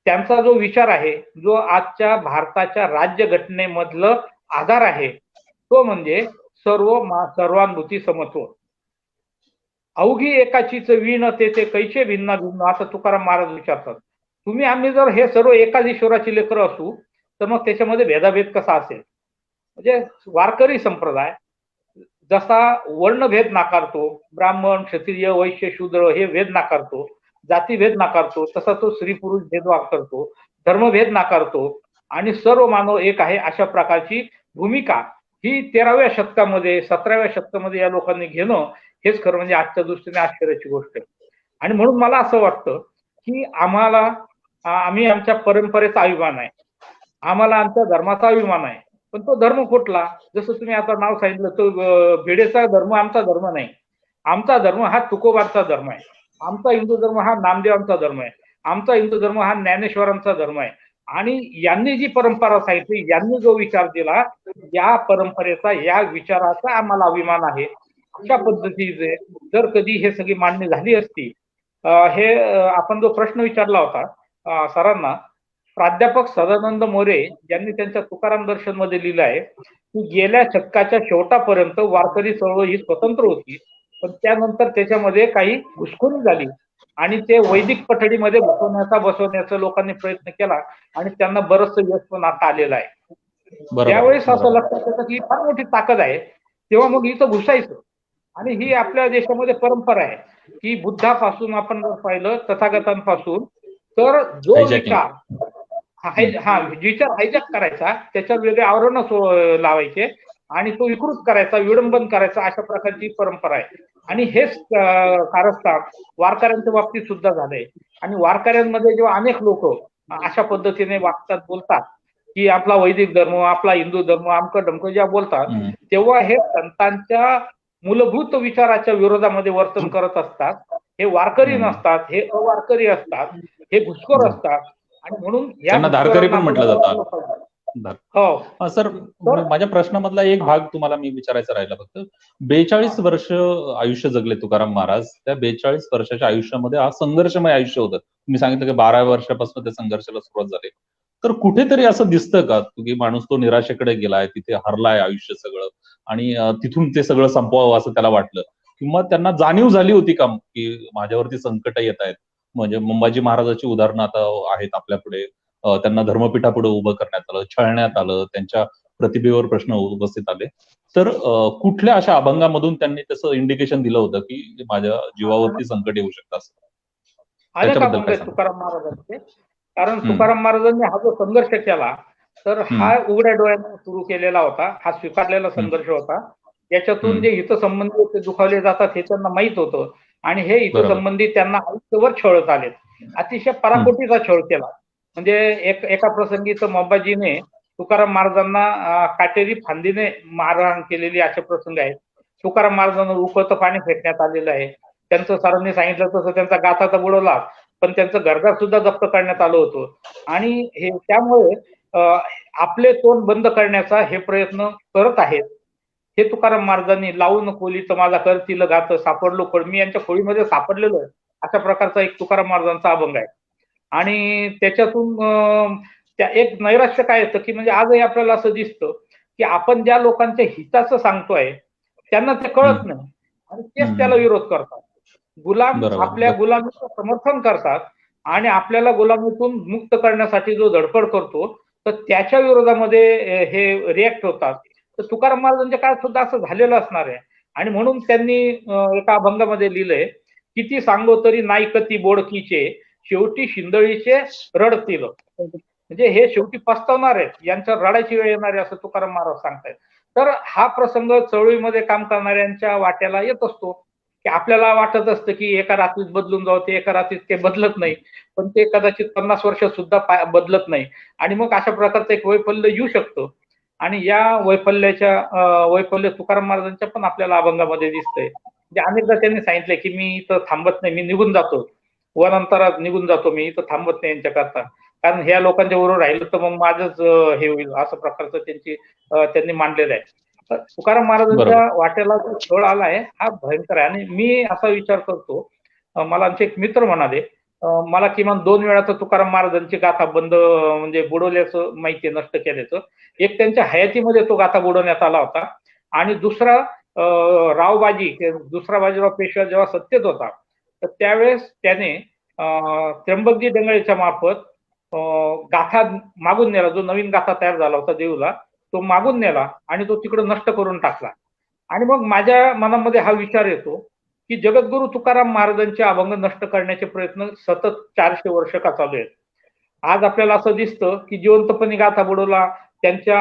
त्यांचा जो विचार आहे, जो आजच्या भारताच्या राज्यघटनेमधलं आधार आहे, तो म्हणजे सर्वानुभूती समत्व. अवघी एकाचीच वीण ते कैचे भिन्ना भिन्न, असं तुकाराम महाराज विचारतात. तुम्ही आम्ही जर हे सर्व एकाच ईश्वराची लेकरं असू तर मग त्याच्यामध्ये भेदाभेद कसा असेल? म्हणजे वारकरी संप्रदाय जसा वर्णभेद नाकारतो, ब्राह्मण क्षत्रिय वैश्य शूद्र हे भेद नाकारतो, जातीभेद नाकारतो, तसा तो स्त्री पुरुष भेदभाव करतो, धर्मभेद नाकारतो, आणि सर्व मानव एक आहे अशा प्रकारची भूमिका ही 13व्या शतकामध्ये 17व्या शतकामध्ये या लोकांनी घेणं हेच खरं म्हणजे आजच्या दृष्टीने आश्चर्याची गोष्ट आहे. आणि म्हणून मला असं वाटतं की आम्ही आमच्या परंपरेचा अभिमान आहे, आम्हाला आमच्या धर्माचा अभिमान आहे. पण तो धर्म कुठला? जसं तुम्ही आता नाव सांगितलं, तो भिडेचा धर्म आमचा धर्म नाही. आमचा धर्म हा तुकोबांचा धर्म आहे. आमचा हिंदू धर्म हा नामदेवांचा धर्म आहे. आमचा हिंदू धर्म हा ज्ञानेश्वरांचा धर्म आहे. आणि यांनी जी परंपरा सांगितली, यांनी जो विचार दिला, या परंपरेचा, या विचाराचा आम्हाला अभिमान आहे. अशा पद्धतीचे जर कधी हे सगळी मांडणी झाली असती, आपण जो प्रश्न विचारला होता सरांना, प्राध्यापक सदानंद मोरे यांनी त्यांच्या तुकाराम दर्शन मध्ये लिहिलं आहे की गेल्या शतकाच्या शेवटापर्यंत वारकरी चळवळ ही स्वतंत्र होती, पण त्यानंतर त्याच्यामध्ये काही घुसखोरी झाली आणि ते वैदिक पठडीमध्ये बसवण्याचा लोकांनी प्रयत्न केला आणि त्यांना बरंचसं यश पण आता आलेलं आहे. त्यावेळेस असं लक्षात येतं की फार मोठी ताकद आहे, तेव्हा मग इथं घुसायचं. आणि ही आपल्या देशामध्ये परंपरा आहे की बुद्धापासून आपण जर पाहिलं, तथागतांपासून, तर जो विचार विचार हायजॅक करायचा, त्याच्यात वेगळे आवरण लावायचे आणि तो विकृत करायचा, विडंबन करायचा, अशा प्रकारची परंपरा आहे. आणि हेच कारस्थान वारकऱ्यांच्या बाबतीत सुद्धा झालंय. आणि वारकऱ्यांमध्ये जेव्हा अनेक लोक अशा पद्धतीने वागतात, बोलतात की आपला वैदिक धर्म, आपला हिंदू धर्म, आमकं डमकं जेव्हा बोलतात, तेव्हा हे संतांच्या मूलभूत विचाराच्या विरोधामध्ये वर्तन करत असतात. हे वारकरी नसतात, हे अवारकरी असतात, हे घुसखोर असतात. आणि म्हणून त्यांना धारकरी पण म्हटलं जातं. हो सर, माझ्या प्रश्नामधला एक भाग तुम्हाला मी विचारायचा राहिला फक्त. 42 वर्ष आयुष्य जगले तुकाराम महाराज. त्या 42 वर्षाच्या आयुष्यामध्ये हा संघर्षमय आयुष्य होतं. तुम्ही सांगितलं की 12व्या वर्षापासून त्या संघर्षाला सुरुवात झाली. तर कुठेतरी असं दिसतं का की माणूस तो निराशेकडे गेलाय, तिथे हरलाय आयुष्य सगळं, आणि तिथून ते सगळं संपवावं असं त्याला वाटलं, किंवा त्यांना जाणीव झाली होती का की माझ्यावरती संकट येत आहेत? म्हणजे मुंबाजी महाराजाची उदाहरणं आता आहेत आपल्या पुढे. त्यांना धर्मपीठापुढे उभं करण्यात आलं, छळण्यात आलं, त्यांच्या प्रतिभेवर प्रश्न उपस्थित आले. तर कुठल्या अशा अभंगामधून त्यांनी तसं इंडिकेशन दिलं होतं की माझ्या जीवावरती संकट येऊ शकतं असं? त्याच्याबद्दल काय तुकाराम महाराजांचे? कारण तुकाराम महाराजांनी हा जो संघर्ष केला, तर हा उघड्या डोळ्याने सुरू केलेला होता, हा स्वीकारलेला संघर्ष होता. याच्यातून जे हितसंबंधी ते दुखावले जातात हे त्यांना माहित होतं. आणि हे हितसंबंधी त्यांना आयुष्यभर छळत आलेत. अतिशय पराकोटीचा छळ केला. म्हणजे एका प्रसंगी तर मोबाजीने तुकाराम महाराजांना काटेरी फांदीने मारहाण केलेली असे प्रसंग आहेत. तुकाराम महाराजांना उकळतं पाणी फेकण्यात आलेलं आहे. त्यांचं सरांनी सांगितलं तसं त्यांचा गाथा तर बुडवला, पण त्यांचं घरदार सुद्धा जप्त करण्यात आलं होतं. आणि हे त्यामुळे आपले तोंड बंद करण्याचा हे प्रयत्न करत आहेत. हे तुकाराम महाराजांनी लावून खोलीचं माझा करतील घात सापडलो पण मी यांच्या खोळीमध्ये सापडलेलो आहे, अशा प्रकारचा एक तुकाराम महाराजांचा अभंग आहे. आणि त्याच्यातून त्या एक नैराश्य काय येतं की म्हणजे आजही आपल्याला असं दिसतं की आपण ज्या लोकांच्या हिताचं सांगतोय त्यांना ते कळत नाही आणि तेच त्याला विरोध करतात. गुलाम आपल्या गुलामीचं समर्थन करतात आणि आपल्याला गुलामीतून मुक्त करण्यासाठी जो धडपड करतो तर त्याच्या विरोधामध्ये हे रिॲक्ट होतात. तर तुकाराम महाराजांच्या काळात सुद्धा असं झालेलं असणार आहे. आणि म्हणून त्यांनी एका अभंगामध्ये लिहिलंय, किती सांगो तरी नाईकती बोडकीचे, शेवटी शिंदळीचे रडतील. म्हणजे हे शेवटी पस्तावणार आहेत, यांच्या रडायची वेळ येणार आहे असं तुकाराम महाराज सांगतायत. तर हा प्रसंग चळवळीमध्ये काम करणाऱ्यांच्या वाट्याला येत असतो की आपल्याला वाटत असतं की एका रात्रीत बदलून जावं, ते एका रात्रीत ते बदलत नाही, पण ते कदाचित 50 वर्ष सुद्धा बदलत नाही. आणि मग अशा प्रकारचं एक वैफल्य येऊ शकतं. आणि या वैफल्य तुकाराम महाराजांच्या पण आपल्याला अभंगामध्ये दिसतंय. म्हणजे अनेकदा त्यांनी सांगितलंय की मी इथं थांबत नाही, मी निघून जातो, वनांतरात निघून जातो, मी इथं थांबत नाही यांच्याकरता, कारण ह्या लोकांच्या बरोबर राहिलं तर मग माझंच हे होईल, असं प्रकारचं त्यांनी मांडलेलं आहे. तर तुकाराम महाराजांच्या वाट्याला जो छळ आलाय हा भयंकर आहे. आणि मी असा विचार करतो, मला आमचे एक मित्र म्हणाले, मला किमान 2 वेळा तर तुकाराम महाराजांची गाथा म्हणजे बुडवल्याचं माहिती, नष्ट केल्याचं. एक त्यांच्या हयातीमध्ये तो गाथा बुडवण्यात आला होता आणि दुसरा दुसरा बाजीराव पेशवा जेव्हा सत्तेत होता तर त्यावेळेस त्याने त्र्यंबकजी डंगळेच्या मार्फत गाथा मागून नेला. जो नवीन गाथा तयार झाला होता देऊला, तो मागून नेला आणि तो तिकडे नष्ट करून टाकला. आणि मग माझ्या मनामध्ये हा विचार येतो की जगद्गुरु तुकाराम महाराजांचे अभंग नष्ट करण्याचे प्रयत्न सतत 400 वर्ष का चालू आहेत. आज आपल्याला असं दिसतं की जिवंतपणी गाथा बुडवला त्यांच्या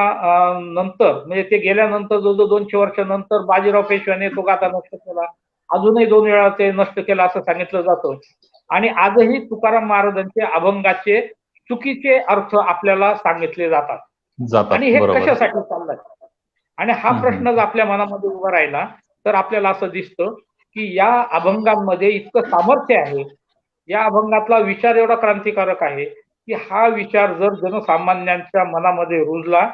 नंतर म्हणजे ते गेल्यानंतर जवळजवळ 200 वर्षानंतर बाजीराव पेशव्याने तो गाथा नष्ट केला. अजूनही 2 वेळा ते नष्ट केला असं सांगितलं जातं. आणि आजही तुकाराम महाराजांचे अभंगाचे चुकीचे अर्थ आपल्याला सांगितले जातात. आणि हे बरोबर. कशासाठी चाललंय? आणि हा प्रश्न जर आपल्या मनामध्ये उभा राहिला तर आपल्याला असं दिसतं की या अभंगांमध्ये इतकं सामर्थ्य आहे, या अभंगातला विचार एवढा क्रांतिकारक आहे की हा विचार जर जनसामान्यांच्या मनामध्ये रुजला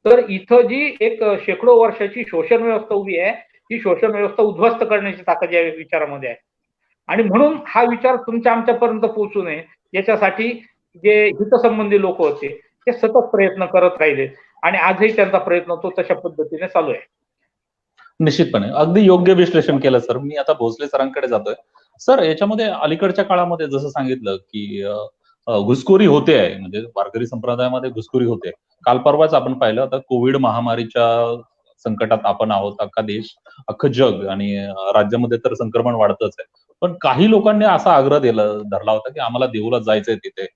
तर इथं जी एक शेकडो वर्षाची शोषण व्यवस्था उभी आहे, ही शोषण व्यवस्था उद्ध्वस्त करण्याची ताकद या विचारामध्ये आहे. आणि म्हणून हा विचार तुमच्या आमच्यापर्यंत पोहोचू नये याच्यासाठी जे हितसंबंधी लोक होते ते सतत प्रयत्न करत राहिले आणि आजही त्यांचा प्रयत्न तो तशा पद्धतीने चालू आहे. निश्चितपणे अगदी योग्य विश्लेषण केलं सर. मी आता भोसले सरांकडे जातोय. सर, याच्यामध्ये अलीकडच्या काळामध्ये जसं सांगितलं की घुसखोरी होते आहे, म्हणजे वारकरी संप्रदायामध्ये घुसखोरी होते. काल परवाच आपण पाहिलं, आता कोविड महामारीच्या संकटात आपण आहोत, अख्खा देश, अख्खं जग, आणि राज्यामध्ये तर संक्रमण वाढतच आहे. पण काही लोकांनी असा आग्रह धरला होता की आम्हाला देऊला जायचंय तिथे.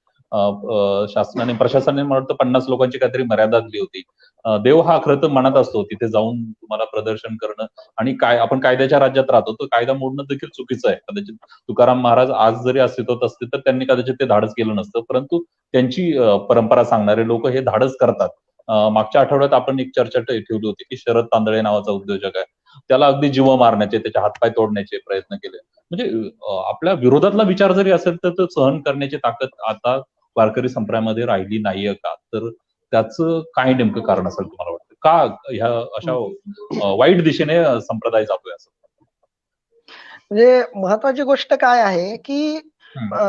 शासनाने, प्रशासनाने मला वाटतं 50 लोकांची काहीतरी मर्यादा दिली होती. देव हा खरं तर मनात असतो, तिथे जाऊन तुम्हाला प्रदर्शन करणं, आणि काय आपण कायद्याच्या राज्यात राहतो, तर कायदा मोडणं देखील चुकीचं आहे. कदाचित तुकाराम महाराज आज जरी अस्तित्वात असते तर त्यांनी कदाचित ते धाडस केलं नसतं, परंतु त्यांची परंपरा सांगणारे लोक हे धाडस करतात. मागच्या आठवड्यात आपण एक चर्चा ठेवली होती की शरद तांदळे नावाचा उद्योजक आहे, त्याला अगदी जीव मारण्याचे, त्याचे हातपाय तोडण्याचे प्रयत्न केले. म्हणजे आपल्या विरोधातला विचार जरी असेल तर तो सहन करण्याची ताकद आता वारकरी संप्रदायामध्ये राहिली नाहीये का? तर त्याचं काय नेमकं कारण असेल तुम्हाला वाटतं? का ह्या अशा वाईट दिशेने संप्रदाय जातोय असं? म्हणजे महत्वाची गोष्ट काय आहे की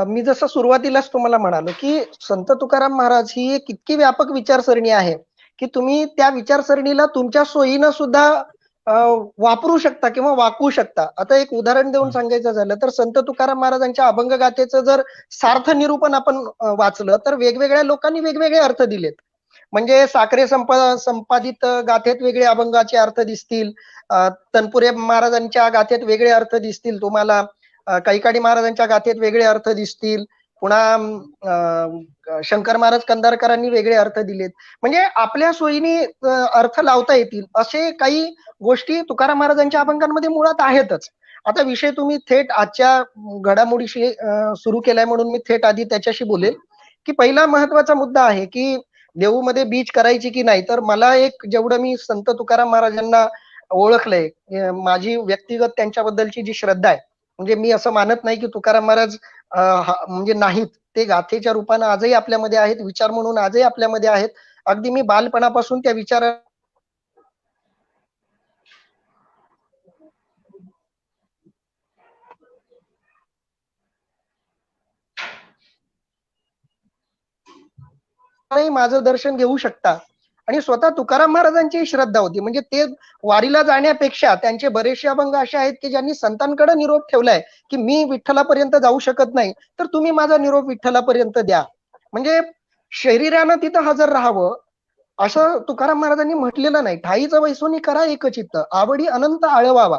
मी जसं सुरुवातीलाच तुम्हाला म्हणालो की संत तुकाराम महाराज ही एक इतकी व्यापक विचारसरणी आहे की तुम्ही त्या विचारसरणीला तुमच्या सोयीनं सुद्धा वापरू शकता किंवा वाकवू शकता. आता एक उदाहरण देऊन सांगायचं झालं तर संत तुकाराम महाराजांच्या अभंग गाथेचं जर सार्थ निरूपण आपण वाचलं तर वेगवेगळ्या लोकांनी वेगवेगळे अर्थ दिलेत. म्हणजे साखरे संपादित गाथेत वेगळे अभंगाचे अर्थ दिसतील, तनपुरे महाराजांच्या गाथेत वेगळे अर्थ दिसतील तुम्हाला, कैकाडी महाराजांच्या गाथेत वेगळे अर्थ दिसतील, पुन्हा शंकर महाराज कंधारकरांनी वेगळे अर्थ दिलेत. म्हणजे आपल्या सोयीने अर्थ लावता येतील असे काही गोष्टी तुकाराम महाराजांच्या अभंगांमध्ये मुळात आहेतच. आता विषय तुम्ही थेट आजच्या घडामोडीशी सुरू केलाय म्हणून मी थेट आधी त्याच्याशी बोलेल की पहिला महत्वाचा मुद्दा आहे की देऊमध्ये बीज करायची की नाही. तर मला एक, जेवढं मी संत तुकाराम महाराजांना ओळखलंय, माझी व्यक्तिगत त्यांच्याबद्दलची जी श्रद्धा आहे, म्हणजे मी असं मानत नाही की तुकाराम महाराज म्हणजे नाहीत, ते गाथेच्या रूपानं आजही आपल्यामध्ये आहेत, विचार म्हणून आजही आपल्यामध्ये आहेत. अगदी मी बालपणापासून त्या विचार माझं दर्शन घेऊ शकता. आणि स्वतः तुकाराम महाराजांची श्रद्धा होती. म्हणजे ते वारीला जाण्यापेक्षा त्यांचे बरेचसे अभंग असे आहेत की ज्यांनी संतांकडे निरोप ठेवलाय की मी विठ्ठलापर्यंत जाऊ शकत नाही तर तुम्ही माझा निरोप विठ्ठलापर्यंत द्या. म्हणजे शरीरानं तिथं हजर राहावं असं तुकाराम महाराजांनी म्हटलेलं नाही. ठाईचं वैसोनी करा एकचित्त, आवडी अनंत आळवावा.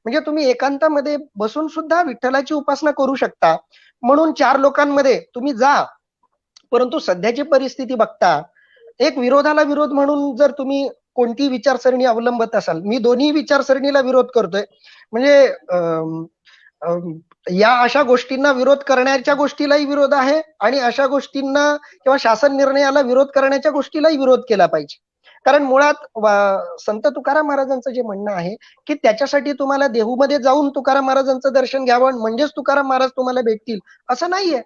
म्हणजे तुम्ही एकांतामध्ये बसून सुद्धा विठ्ठलाची उपासना करू शकता. म्हणून 4 लोकांमध्ये तुम्ही जा, परंतु सध्याची परिस्थिती बघता एक विरोधाला विरोध म्हणून जर तुम्ही कोणती विचारसरणी अवलंबत असाल, मी दोन्ही विचारसरणीला विरोध करतोय. म्हणजे या अशा गोष्टींना विरोध करण्याच्या गोष्टीलाही विरोध आहे आणि अशा गोष्टींना किंवा शासन निर्णयाला विरोध करण्याच्या गोष्टीलाही विरोध केला पाहिजे. कारण मुळात संत तुकाराम महाराजांचं जे म्हणणं आहे की त्याच्यासाठी तुम्हाला देहूमध्ये जाऊन तुकाराम महाराजांचं दर्शन घ्यावं म्हणजेच तुकाराम महाराज तुम्हाला भेटतील असं नाहीये.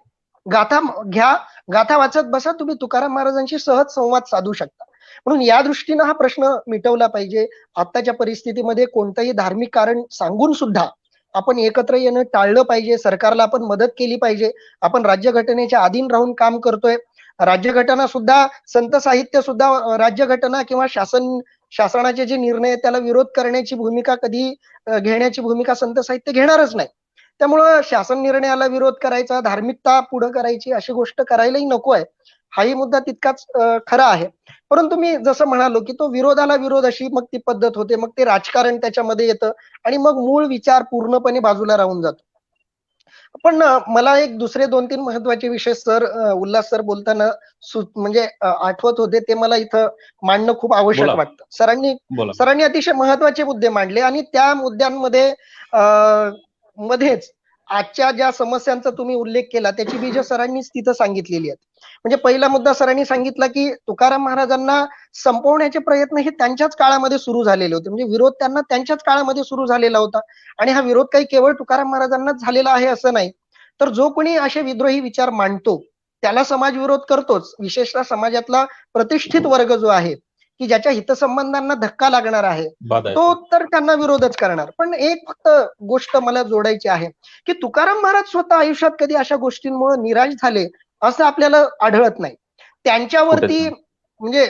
गाथा घ्या, गाथा वाचत बसा, तुम्ही तुकाराम महाराजांशी सहज संवाद साधू शकता. म्हणून या दृष्टीनं हा प्रश्न मिटवला पाहिजे. आताच्या परिस्थितीमध्ये कोणतंही धार्मिक कारण सांगून सुद्धा आपण एकत्र येणं टाळलं पाहिजे. सरकारला आपण मदत केली पाहिजे. आपण राज्यघटनेच्या अधीन राहून काम करतोय. राज्यघटना सुद्धा, संत साहित्य सुद्धा राज्यघटना किंवा शासनाचे जे निर्णय त्याला विरोध करण्याची भूमिका कधी घेण्याची भूमिका संत साहित्य घेणारच नाही. त्यामुळं शासन निर्णयाला विरोध करायचा, धार्मिकता पुढे करायची अशी गोष्ट करायलाही नको आहे. हाही मुद्दा तितकाच खरा आहे. परंतु मी जसं म्हणालो की तो विरोधाला विरोध अशी मग ती पद्धत होते, मग ते राजकारण त्याच्यामध्ये येतं आणि मग मूळ विचार पूर्णपणे बाजूला राहून जातो. पण मला एक दुसरे 2-3 महत्वाचे विषय सर उल्हास सर बोलताना म्हणजे आठवत होते, ते मला इथं मांडणं खूप आवश्यक बोला वाटतं. सरांनी बोला. सरांनी अतिशय महत्वाचे मुद्दे मांडले आणि त्या मुद्द्यांमध्ये मध्येच आजच्या ज्या समस्यांचा तुम्ही उल्लेख केला त्याची बीज सरांनीच तिथं सांगितलेली आहेत. म्हणजे पहिला मुद्दा सरांनी सांगितला की तुकाराम महाराजांना संपवण्याचे प्रयत्न हे त्यांच्याच काळामध्ये सुरू झालेले होते. म्हणजे विरोध त्यांना त्यांच्याच काळामध्ये सुरू झालेला होता आणि हा विरोध काही केवळ तुकाराम महाराजांनाच झालेला आहे असं नाही. तर जो कोणी असे विद्रोही विचार मांडतो त्याला समाज विरोध करतोच. विशेषतः समाजातला प्रतिष्ठित वर्ग जो आहे की ज्याच्या हितसंबंधांना धक्का लागणार आहे तो तर त्यांना विरोधच करणार. पण एक फक्त गोष्ट मला जोडायची आहे की तुकाराम महाराज स्वतः आयुष्यात कधी अशा गोष्टींमुळे निराश झाले असं आपल्याला आढळत नाही. त्यांच्यावरती म्हणजे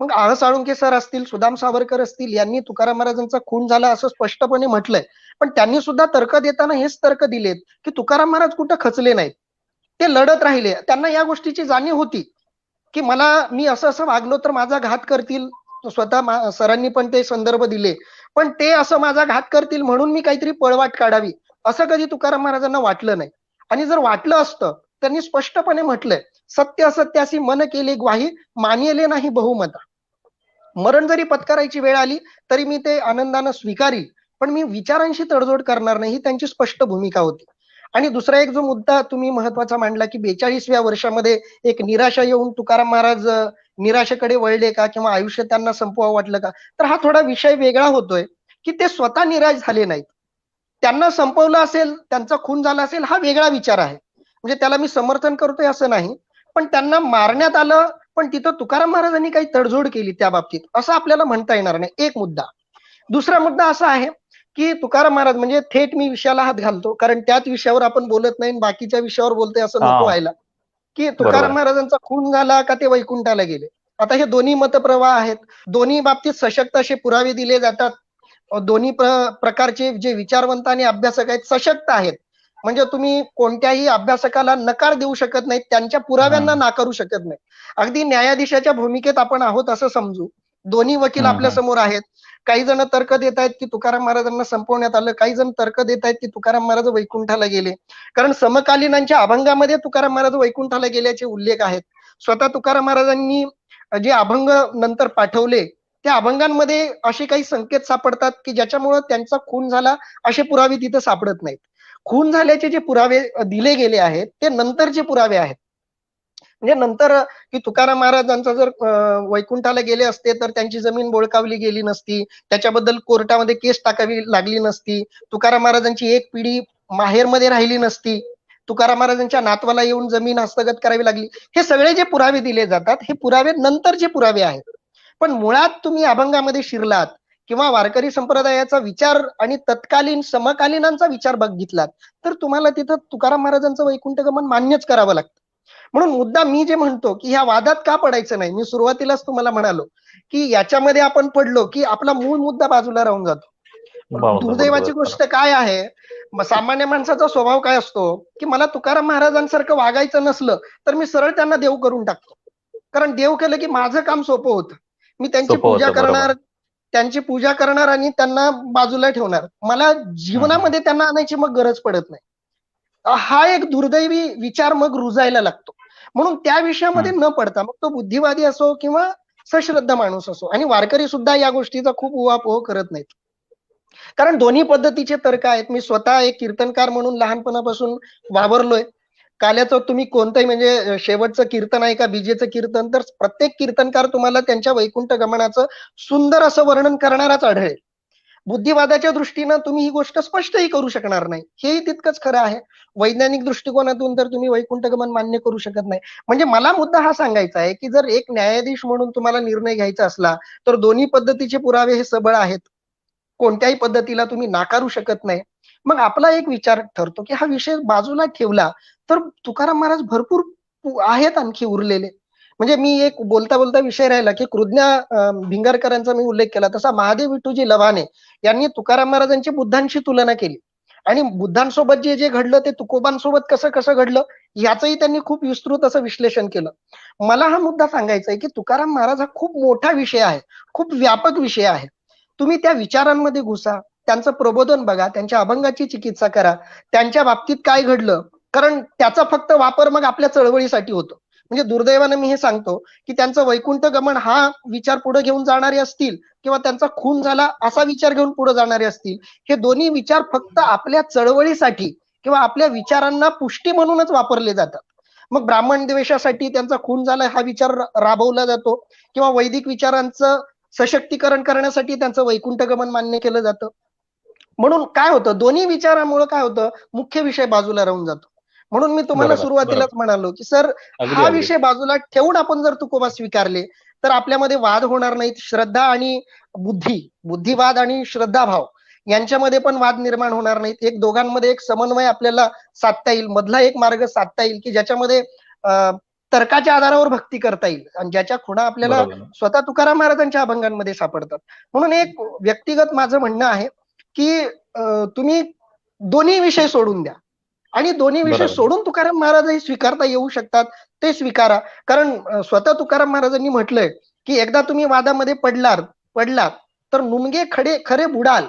मग आळ साळुंके सर असतील, सुदाम सावरकर असतील, यांनी तुकाराम महाराजांचा खून झाला असं स्पष्टपणे म्हटलंय. पण त्यांनी सुद्धा तर्क देताना हेच तर्क दिलेत की तुकाराम महाराज कुठं खचले नाहीत, ते लढत राहिले. त्यांना या गोष्टीची जाणीव होती की मी असं वागलो तर माझा घात करतील. स्वतः सरांनी पण ते संदर्भ दिले. पण ते असं माझा घात करतील म्हणून मी काहीतरी पळवाट काढावी असं कधी तुकाराम महाराजांना वाटलं नाही. आणि जर वाटलं असतं त्यांनी स्पष्टपणे म्हटलंय, सत्य असत्यासी मन केले ग्वाही, मानिले नाही बहुमता. मरण जरी पत्करायची वेळ आली तरी मी ते आनंदानं स्वीकारील, पण मी विचारांशी तडजोड करणार नाही, ही त्यांची स्पष्ट भूमिका होती. आणि दुसरा एक जो मुद्दा तुम्ही महत्वाचा मांडला की 42व्या वर्षामध्ये एक निराशा येऊन तुकाराम महाराज निराशेकडे वळले का किंवा आयुष्य त्यांना संपवावं वाटलं का, तर हा थोडा विषय वेगळा होतोय की ते स्वतः निराश झाले नाहीत. त्यांना संपवलं असेल, त्यांचा खून झाला असेल हा वेगळा विचार आहे. म्हणजे त्याला मी समर्थन करतोय असं नाही. पण त्यांना मारण्यात आलं, पण तिथं तुकाराम महाराजांनी काही तडजोड केली त्या बाबतीत असं आपल्याला म्हणता येणार नाही. एक मुद्दा. दुसरा मुद्दा असा आहे की तुकाराम महाराज म्हणजे थेट मी विषयाला हात घालतो, कारण त्याच विषयावर आपण बोलत नाही बाकीच्या विषयावर बोलतोय असं नको व्हायला. की तुकाराम महाराजांचा खून झाला का ते वैकुंठाला गेले. आता हे दोन्ही मतप्रवाह आहेत. दोन्ही बाबतीत सशक्त असे पुरावे दिले जातात. दोन्ही प्रकारचे जे विचारवंत आणि अभ्यासक आहेत सशक्त आहेत. म्हणजे तुम्ही कोणत्याही अभ्यासकाला नकार देऊ शकत नाही, त्यांच्या पुराव्यांना नाकारू शकत नाही. अगदी न्यायाधीशाच्या भूमिकेत आपण आहोत असं समजू. दोन्ही वकील आपल्या समोर आहेत. काही जण तर्क देत आहेत की तुकाराम महाराजांना संपवण्यात आलं, काही जण तर्क देत आहेत की तुकाराम महाराज वैकुंठाला गेले. कारण समकालीनांच्या अभंगामध्ये तुकाराम महाराज वैकुंठाला गेल्याचे उल्लेख आहेत. स्वतः तुकाराम महाराजांनी जे अभंग नंतर पाठवले त्या अभंगांमध्ये असे काही संकेत सापडतात की ज्याच्यामुळे त्यांचा खून झाला असे पुरावे तिथे सापडत नाहीत. खून झाल्याचे जे पुरावे दिले गेले आहेत ते नंतरचे पुरावे आहेत. म्हणजे नंतर की तुकाराम महाराजांचा जर वैकुंठाला गेले असते तर त्यांची जमीन बळकावली गेली नसती, त्याच्याबद्दल कोर्टामध्ये केस टाकावी लागली नसती, तुकाराम महाराजांची एक पिढी माहेरमध्ये राहिली नसती, तुकाराम महाराजांच्या नातवाला येऊन जमीन हस्तगत करावी लागली. हे सगळे जे पुरावे दिले जातात हे पुरावे नंतरचे पुरावे आहेत. पण मुळात तुम्ही अभंगामध्ये शिरलात किंवा वारकरी संप्रदायाचा विचार आणि तत्कालीन समकालीनांचा विचार बघितलात तर तुम्हाला तिथं तुकाराम महाराजांचं वैकुंठगमन मान्यच करावं लागतं. म्हणून मुद्दा मी जे म्हणतो की ह्या वादात का पडायचं नाही, मी सुरुवातीलाच तुम्हाला म्हणालो की याच्यामध्ये आपण पडलो की आपला मूळ मुद्दा बाजूला राहून जातो. दुर्दैवाची गोष्ट काय आहे, सामान्य माणसाचा स्वभाव काय असतो की मला तुकाराम महाराजांसारखं वागायचं नसलं तर मी सरळ त्यांना देव करून टाकतो. कारण देव केलं की माझं काम सोपं होतं. मी त्यांची पूजा करणार आणि त्यांना बाजूला ठेवणार. मला जीवनामध्ये त्यांना आणायची मग गरज पडत नाही. हा एक दुर्दैवी विचार मग रुजायला लागतो. म्हणून त्या विषयामध्ये न पडता मग तो बुद्धिवादी असो किंवा सश्रद्धा माणूस असो, आणि वारकरी सुद्धा या गोष्टीचा खूप उहापोह करत नाहीत. कारण दोन्ही पद्धतीचे तर्क आहेत. मी स्वतः एक कीर्तनकार म्हणून लहानपणापासून वावरलोय. काल्याचं तुम्ही कोणतंही म्हणजे शेवटचं कीर्तन आहे का बीजेचं कीर्तन, तर प्रत्येक कीर्तनकार तुम्हाला त्यांच्या वैकुंठ गमनाचं सुंदर असं वर्णन करणाराच आढळेल. बुद्धिवादाच्या दृष्टीनं तुम्ही ही गोष्ट स्पष्टही करू शकणार नाही, हेही तितकंच खरं आहे. वैज्ञानिक दृष्टिकोनातून तर तुम्ही वैकुंठगमन मान्य करू शकत नाही. म्हणजे मला मुद्दा हा सांगायचा आहे की जर एक न्यायाधीश म्हणून तुम्हाला निर्णय घ्यायचा असला तर दोन्ही पद्धतीचे पुरावे हे सबळ आहेत. कोणत्याही पद्धतीला तुम्ही नाकारू शकत नाही. मग आपला एक विचार ठरतो की हा विषय बाजूला ठेवला तर तुकाराम महाराज भरपूर आहेत आणखी उरलेले. म्हणजे मी एक बोलता बोलता विषय राहिला की कृज्ञा भिंगरकरांचा मी उल्लेख केला, तसा महादेव विठूजी लवाने यांनी तुकाराम महाराजांची बुद्धांशी तुलना केली आणि बुद्धांसोबत जे जे घडलं ते तुकोबांसोबत कसं कसं घडलं याचंही त्यांनी खूप विस्तृत असं विश्लेषण केलं. मला हा मुद्दा सांगायचा आहे की तुकाराम महाराज हा खूप मोठा विषय आहे, खूप व्यापक विषय आहे. तुम्ही त्या विचारांमध्ये घुसा, त्यांचं प्रबोधन बघा, त्यांच्या अभंगाची चिकित्सा करा, त्यांच्या बाबतीत काय घडलं, कारण त्याचा फक्त वापर मग आपल्या चळवळीसाठी होतो. म्हणजे दुर्दैवानं मी हे सांगतो की त्यांचं वैकुंठ गमन हा विचार पुढे घेऊन जाणारे असतील किंवा त्यांचा खून झाला असा विचार घेऊन पुढे जाणारे असतील, हे दोन्ही विचार फक्त आपल्या चळवळीसाठी किंवा आपल्या विचारांना पुष्टी म्हणूनच वापरले जातात. मग ब्राह्मण द्वेषासाठी त्यांचा खून झाला हा विचार राबवला जातो किंवा वैदिक विचारांचं सशक्तीकरण करण्यासाठी त्यांचं वैकुंठ गमन मान्य केलं जातं. म्हणून काय होतं, दोन्ही विचारामुळे काय होतं, मुख्य विषय बाजूला राहून जातो. म्हणून मी तुम्हाला सुरुवातीलाच म्हणालो की सर, हा विषय बाजूला ठेवून आपण जर तुकोबा स्वीकारले तर आपल्यामध्ये वाद होणार नाहीत. श्रद्धा आणि बुद्धिवाद आणि श्रद्धाभाव यांच्यामध्ये पण वाद निर्माण होणार नाहीत. एक दोघांमध्ये एक समन्वय आपल्याला साधता येईल, मधला एक मार्ग साधता येईल की ज्याच्यामध्ये तर्काच्या आधारावर भक्ती करता येईल आणि ज्याच्या खुणा आपल्याला स्वतः तुकाराम महाराजांच्या अभंगांमध्ये सापडतात. म्हणून एक व्यक्तिगत माझं म्हणणं आहे की तुम्ही दोन्ही विषय सोडून द्या आणि दोन्ही विषय सोडून तुकाराम महाराजही स्वीकारता येऊ शकतात ते स्वीकारा. कारण स्वतः तुकाराम महाराजांनी म्हटलंय की एकदा तुम्ही वादामध्ये पडलात तर नुमगे खरे बुडाल.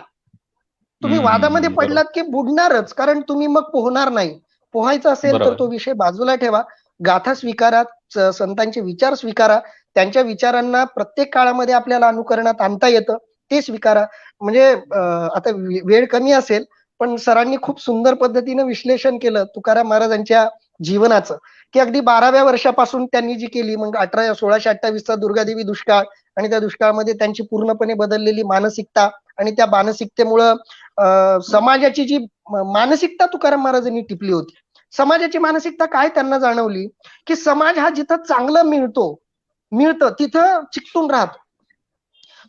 तुम्ही वादामध्ये पडलात की बुडणारच, कारण तुम्ही मग पोहणार नाही. पोहायचं असेल तर तो विषय बाजूला ठेवा, गाथा स्वीकारा, संतांचे विचार स्वीकारा, त्यांच्या विचारांना प्रत्येक काळामध्ये आपल्याला अनुकरणात आणता येतं ते स्वीकारा. म्हणजे आता वेळ कमी असेल पण सरांनी खूप सुंदर पद्धतीने विश्लेषण केलं तुकाराम महाराजांच्या जीवनाचं की अगदी 12व्या वर्षापासून त्यांनी जी केली, मग 1628चा दुर्गादेवी दुष्काळ आणि त्या दुष्काळामध्ये त्यांची पूर्णपणे बदललेली मानसिकता आणि त्या मानसिकतेमुळं समाजाची जी मानसिकता तुकाराम महाराजांनी टिपली होती, समाजाची मानसिकता काय त्यांना जाणवली की समाज हा जिथं चांगलं मिळतं तिथं चिकटून राहतो.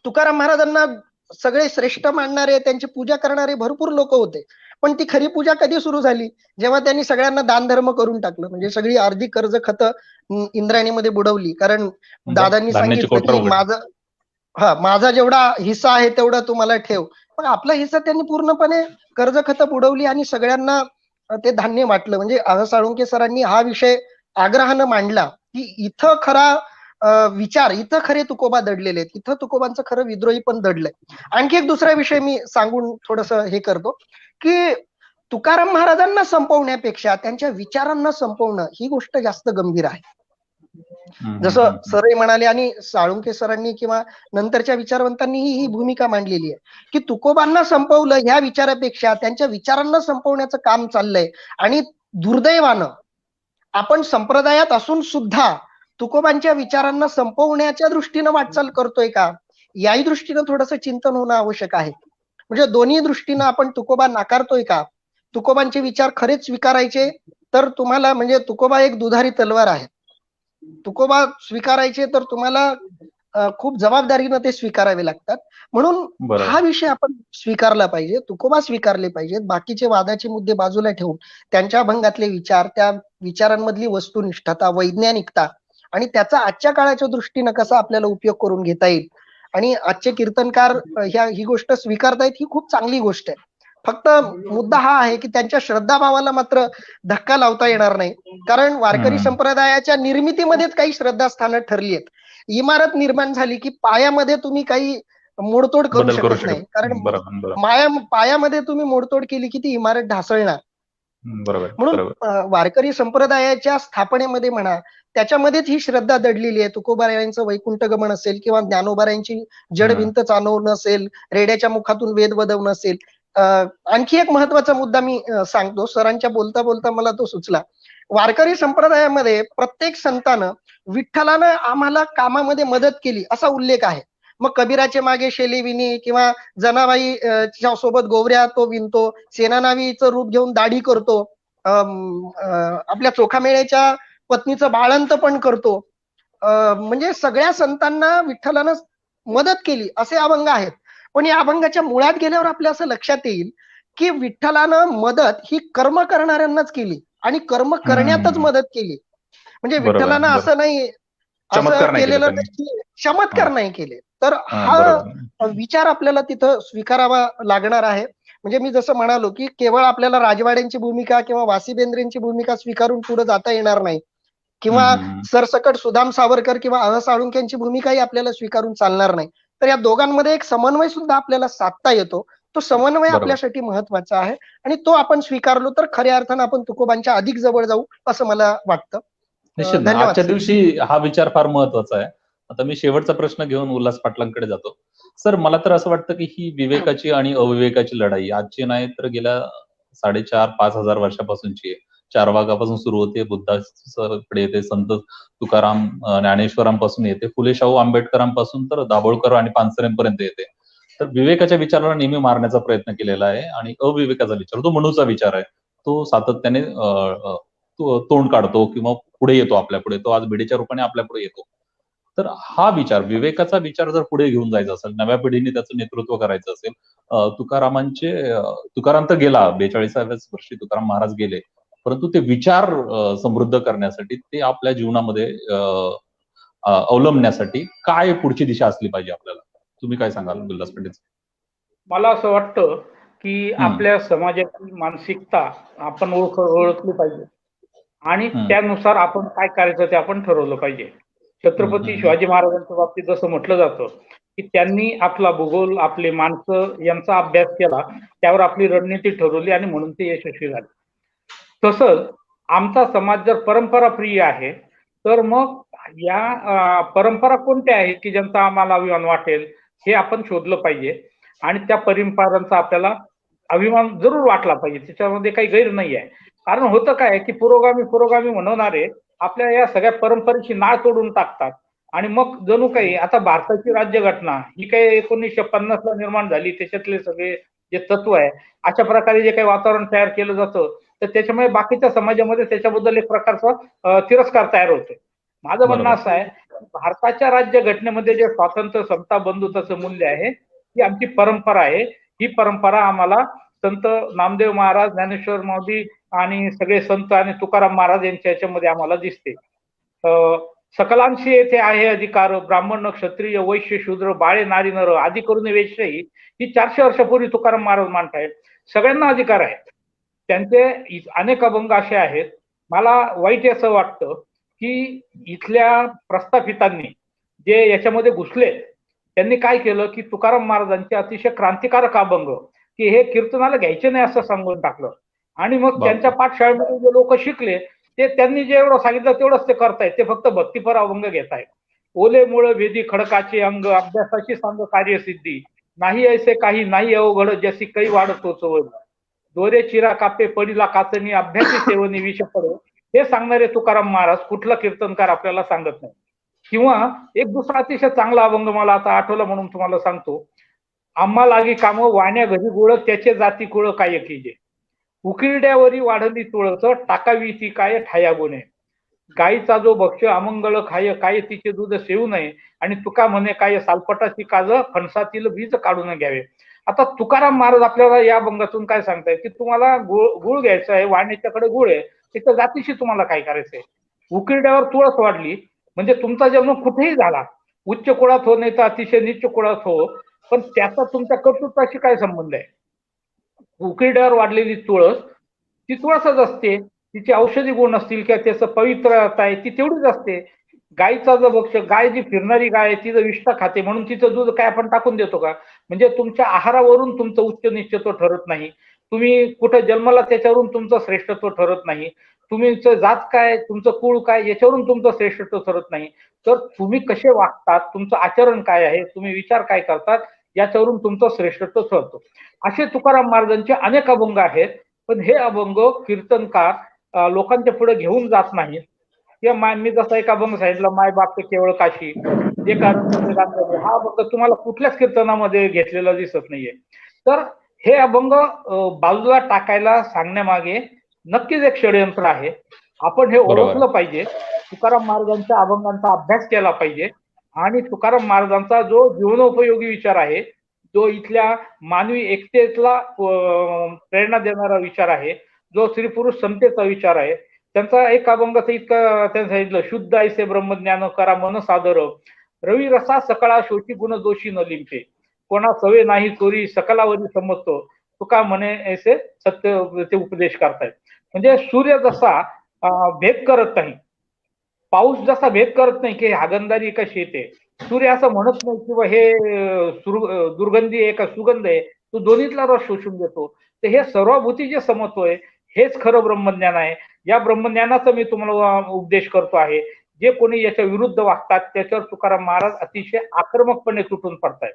तुकाराम महाराजांना सगळे श्रेष्ठ मानणारे, त्यांची पूजा करणारे भरपूर लोक होते, पण ती खरी पूजा कधी सुरू झाली, जेव्हा त्यांनी सगळ्यांना दान धर्म करून टाकलं. म्हणजे सगळी अर्धी कर्ज खत इंद्रायणीमध्ये बुडवली, कारण दादांनी सांगितलं की माझा जेवढा हिस्सा आहे तेवढा तुम्हाला ठेव. मग आपला हिस्सा त्यांनी पूर्णपणे कर्ज खत बुडवली आणि सगळ्यांना ते धान्य वाटलं. म्हणजे साळुंखे सरांनी हा विषय आग्रहानं मांडला की इथं खरा विचार, इथं खरे तुकोबा दडलेले आहेत, इथं तुकोबांचं खरं विद्रोही पण दडलंय. आणखी एक दुसरा विषय मी सांगून थोडस हे करतो की तुकाराम महाराजांना संपवण्यापेक्षा त्यांच्या विचारांना संपवणं ही गोष्ट जास्त गंभीर आहे. जसं सरही म्हणाले आणि साळुंखे सरांनी किंवा नंतरच्या विचारवंतांनीही ही भूमिका मांडलेली आहे की तुकोबांना संपवलं ह्या विचारापेक्षा त्यांच्या विचारांना संपवण्याचं काम चाललंय. आणि दुर्दैवानं आपण संप्रदायात असून सुद्धा तुकोबांच्या विचारांना संपवण्याच्या दृष्टीनं वाटचाल करतोय का, याही दृष्टीनं थोडंसं चिंतन होणं आवश्यक आहे. म्हणजे दोन्ही दृष्टीनं आपण तुकोबा नाकारतोय का, तुकोबांचे विचार खरेच स्वीकारायचे तर तुम्हाला, म्हणजे तुकोबा एक दुधारी तलवार आहे, तुकोबा स्वीकारायचे तर तुम्हाला खूप जबाबदारीनं ते स्वीकारावे लागतात. म्हणून हा विषय आपण स्वीकारला पाहिजे, तुकोबा स्वीकारले पाहिजेत. बाकीचे वादाचे मुद्दे बाजूला ठेवून त्यांच्या अभंगातले विचार, त्या विचारांमधली वस्तुनिष्ठता, वैज्ञानिकता आणि त्याचा आजच्या काळाच्या दृष्टीनं कसा आपल्याला उपयोग करून घेता येईल आणि आजचे कीर्तनकार ही गोष्ट स्वीकारतायत, ही खूप चांगली गोष्ट आहे. फक्त मुद्दा हा आहे की त्यांच्या श्रद्धाभावाला मात्र धक्का लावता येणार नाही, कारण वारकरी संप्रदायाच्या निर्मितीमध्येच काही श्रद्धास्थानं ठरली आहेत. इमारत निर्माण झाली की पायामध्ये तुम्ही काही मोडतोड करू शकत नाही, कारण पायामध्ये तुम्ही मोडतोड केली की ती इमारत ढासळणार. म्हणून वारकरी संप्रदायाच्या स्थापनेमध्ये म्हणा, त्याच्यामध्येच ही श्रद्धा दडलेली आहे. तुकोबारायांचं वैकुंठ गमन असेल किंवा ज्ञानोबारायांची जडभिंत चालवणं असेल, रेड्याच्या मुखातून वेद वदवणं असेल. आणखी एक महत्वाचा मुद्दा मी सांगतो, सरांच्या बोलता बोलता मला तो सुचला. वारकरी संप्रदायामध्ये प्रत्येक संतानं विठ्ठलानं आम्हाला कामामध्ये मदत केली असा उल्लेख आहे. मग कबीराचे मागे शेली विणी किंवा जनाबाई सोबत गोवऱ्या तो विणतो, सेनानावीचं रूप घेऊन दाढी करतो, आपल्या चोखामेळ्याच्या पत्नीचं बाळंत पण करतो. म्हणजे सगळ्या संतांना विठ्ठलानं मदत केली असे अभंग आहेत. पण या अभंगाच्या मुळात गेल्यावर आपल्या असं लक्षात येईल की विठ्ठलानं मदत ही कर्म करणाऱ्यांनाच केली आणि कर्म करण्यातच मदत केली. म्हणजे विठ्ठलानं असं नाही केलेलं नाही, चमत्कार नाही केले. तर हा विचार आपल्याला तिथं स्वीकारावा लागणार आहे. म्हणजे मी जसं म्हणालो की केवळ आपल्याला राजवाड्यांची भूमिका किंवा वासी बेंद्रेंची भूमिका स्वीकारून पुढे जाता येणार नाही, किंवा सरसकट सुदाम सावरकर किंवा साळुंखेंची भूमिकाही आपल्याला स्वीकारून चालणार नाही. तर या दोघांमध्ये एक समन्वय सुद्धा आपल्याला साधता येतो. तो समन्वय बरोबर. आपल्यासाठी महत्वाचा आहे आणि तो आपण स्वीकारलो तर खऱ्या अर्थानं आपण तुकोबांच्या अधिक जवळ जाऊ असं मला वाटतं. निश्चित ना. धन्यवाद आजच्या सर. दिवशी हा विचार फार महत्वाचा आहे. आता मी शेवटचा प्रश्न घेऊन उल्हास पाटलांकडे जातो. सर, मला तर असं वाटतं की ही विवेकाची आणि अविवेकाची लढाई आजची नाही तर गेल्या 4,500-5,000 वर्षापासूनची आहे. चारवागापासून सुरू होते, बुद्धाकडे येते, संत तुकाराम, ज्ञानेश्वरांपासून येते, फुले शाहू आंबेडकरांपासून तर दाभोळकर आणि पानसरेंपर्यंत येते. तर विवेकाच्या विचाराला नेहमी मारण्याचा प्रयत्न केलेला आहे आणि अविवेकाचा विचार, जो मनूचा विचार आहे, तो सातत्याने तोंड काढतो किंवा पुढे येतो आपल्या पुढे. तो आज भिडेच्या रूपाने आपल्या पुढे येतो. तर हा विचार, विवेकाचा विचार जर पुढे घेऊन जायचा असेल, नव्या पिढीने त्याचं नेतृत्व करायचं असेल, तुकाराम तर गेला, 42व्या वर्षी तुकाराम महाराज गेले, परंतु ते विचार समृद्ध करण्यासाठी, ते आपल्या जीवनामध्ये अवलंबण्यासाठी काय पुढची दिशा असली पाहिजे आपल्याला? तुम्ही काय सांगाल उल्हास पाटील? मला असं वाटतं की आपल्या समाजाची मानसिकता आपण ओळखली पाहिजे आणि त्यानुसार आपण काय करायचं ते आपण ठरवलं पाहिजे. छत्रपती शिवाजी महाराजांच्या बाबतीत जसं म्हटलं जातं की त्यांनी आपला भूगोल, आपले माणसं यांचा अभ्यास केला, त्यावर आपली रणनीती ठरवली आणि म्हणून ते यशस्वी झाले. तसंच आमचा समाज जर परंपरा प्रिय आहे तर मग या परंपरा कोणत्या आहेत की ज्यांचा आम्हाला अभिमान वाटेल हे आपण शोधलं पाहिजे आणि त्या परंपरांचा आपल्याला अभिमान जरूर वाटला पाहिजे, त्याच्यामध्ये काही गैर नाही आहे. कारण होतं काय की पुरोगामी म्हणवणारे आपल्या या सगळ्या परंपरेची नाळ तोडून टाकतात आणि मग जणू काही आता भारताची राज्यघटना ही काही 1950 ला निर्माण झाली, त्याच्यातले सगळे जे तत्व आहे अशा प्रकारे जे काही वातावरण तयार केलं जातं तर त्याच्यामुळे बाकीच्या समाजामध्ये त्याच्याबद्दल एक प्रकारचा तिरस्कार तयार होतोय. माझं म्हणणं असं आहे भारताच्या राज्यघटनेमध्ये जे स्वातंत्र्य, समता, बंधुत्वाचं मूल्य आहे ही आमची परंपरा आहे. ही परंपरा आम्हाला संत नामदेव महाराज, ज्ञानेश्वर माऊली आणि सगळे संत आणि तुकाराम महाराज यांच्या याच्यामध्ये आम्हाला दिसते. सकलांशी येथे आहे अधिकार, ब्राह्मण, क्षत्रिय, वैश्य, शूद्र, बाळे, नारी, नर आदी करून वेश्याही ही 400 वर्षापूर्वी तुकाराम महाराज मांडतायत. सगळ्यांना अधिकार आहे. त्यांचे अनेक अभंग असे आहेत. मला वाईट असं वाटतं की इथल्या प्रस्थापितांनी जे याच्यामध्ये घुसले त्यांनी काय केलं की तुकाराम महाराजांचे अतिशय क्रांतिकारक अभंग की हे कीर्तनाला घ्यायचे नाही असं सांगून टाकलं आणि मग त्यांच्या पाठशाळेमध्ये जे लोक शिकले ते त्यांनी जे एवढं सांगितलं तेवढंच ते करतायत. ते फक्त भक्तीपर अभंग घेतायत. ओले मुळ वेदी खडकाचे अंग, अभ्यासाची सांग कार्यसिद्धी, नाही ऐसे काही नाही अवघड, जशी काही वाढतो चवळ, दोरे चिरा कापे पडीला काचणी, अभ्यासी सेवनी विष पडे, हे सांगणारे तुकाराम महाराज कुठला कीर्तनकार आपल्याला सांगत नाही. किंवा एक दुसरा अतिशय चांगला अभंग मला आता आठवला म्हणून तुम्हाला सांगतो. आम्हा लागी काम वाण्या घरी गोळ, त्याचे जाती कुळ काय कीजे, उकिरड्यावरी वाढली तुळस, टाकावी ती काय ठाया गुणे, गाईचा जो भक्ष अमंगळ खाय, काय तिचे दूध सेवू नये, आणि तुका म्हणे काय सालपटाची काज, फणसातील बीज काढून घ्यावे. आता तुकाराम महाराज आपल्याला या अभंगातून काय सांगताय की तुम्हाला गुळ घ्यायचा आहे, वाण्याच्याकडे गुळ आहे, तिथं जातीशी तुम्हाला काय करायचंय. उकिरड्यावर तुळस वाढली म्हणजे तुमचा जन्म कुठेही झाला, उच्च कुळात हो नाही तर अतिशय नीच कुळात हो, पण त्याचा तुमच्या कर्तृत्वाशी काय संबंध आहे. उकिरड्यावर वाढलेली तुळस ती तुळसच असते, तिचे औषधी गुण असतील किंवा त्याचं पवित्रता आहे ती तेवढीच असते. गायीचा जो भक्ष, गाय जी फिरणारी गाय आहे ती जर विष्ठा खाते म्हणून तिचं दूध काय आपण टाकून देतो का. म्हणजे तुमच्या आहारावरून तुमचं उच्च निश्चित्व ठरत नाही, तुम्ही कुठं जन्माला त्याच्यावरून तुमचं श्रेष्ठत्व ठरत नाही, तुमचं जात काय, तुमचं कुळ काय याच्यावरून तुमचं श्रेष्ठत्व ठरत नाही. तर तुम्ही कसे वागतात, तुमचं आचरण काय आहे, तुम्ही विचार काय करतात याच्यावरून तुमचं श्रेष्ठत्व ठरतो. असे तुकाराम महाराजांचे अनेक अभंग आहेत, पण हे अभंग कीर्तनकार लोकांच्या पुढे घेऊन जात नाहीत. किंवा मी जसा एक अभंग सांगितला, माय बाप ते केवळ काशी, जे कारण हा अभंग तुम्हाला कुठल्याच कीर्तनामध्ये घेतलेला दिसत नाहीये. तर हे अभंग बाजूला टाकायला सांगण्यामागे नक्कीच एक षडयंत्र आहे. आपण हे ओळखलं पाहिजे. तुकाराम महाराजांच्या अभंगांचा अभ्यास केला पाहिजे आणि तुकाराम महाराजांचा जो जीवनोपयोगी विचार आहे, जो इथल्या मानवी एकतेला प्रेरणा देणारा विचार आहे, जो स्त्री पुरुष समतेचा विचार आहे, त्यांचा एक अभंग इतकं त्यांनी सांगितलं, शुद्ध ऐसे ब्रह्मज्ञान करा मन सादर, रवी रसा सकळा शोची गुण दोषी न लिमचे, कोणा सवे नाही चोरी सकलावरी समजतो, तुका म्हणे ऐसे सत्य ते उपदेश करतायत. म्हणजे सूर्य जसा भेद करत नाही, पाऊस जसा भेद करत नाही की हागंदारी का शेत आहे, सूर्य असं म्हणत नाही किंवा हे दुर्गंधी आहे का सुगंध आहे, तो दोन्हीतला रस शोषून घेतो. तर हे सर्वभूती जे समत्व आहे हेच खरं ब्रह्मज्ञान आहे. या ब्रह्मज्ञानाचा मी तुम्हाला उपदेश करतो आहे. जे कोणी याच्या विरुद्ध वागतात त्याच्यावर तुकाराम महाराज अतिशय आक्रमकपणे तुटून पडतायत.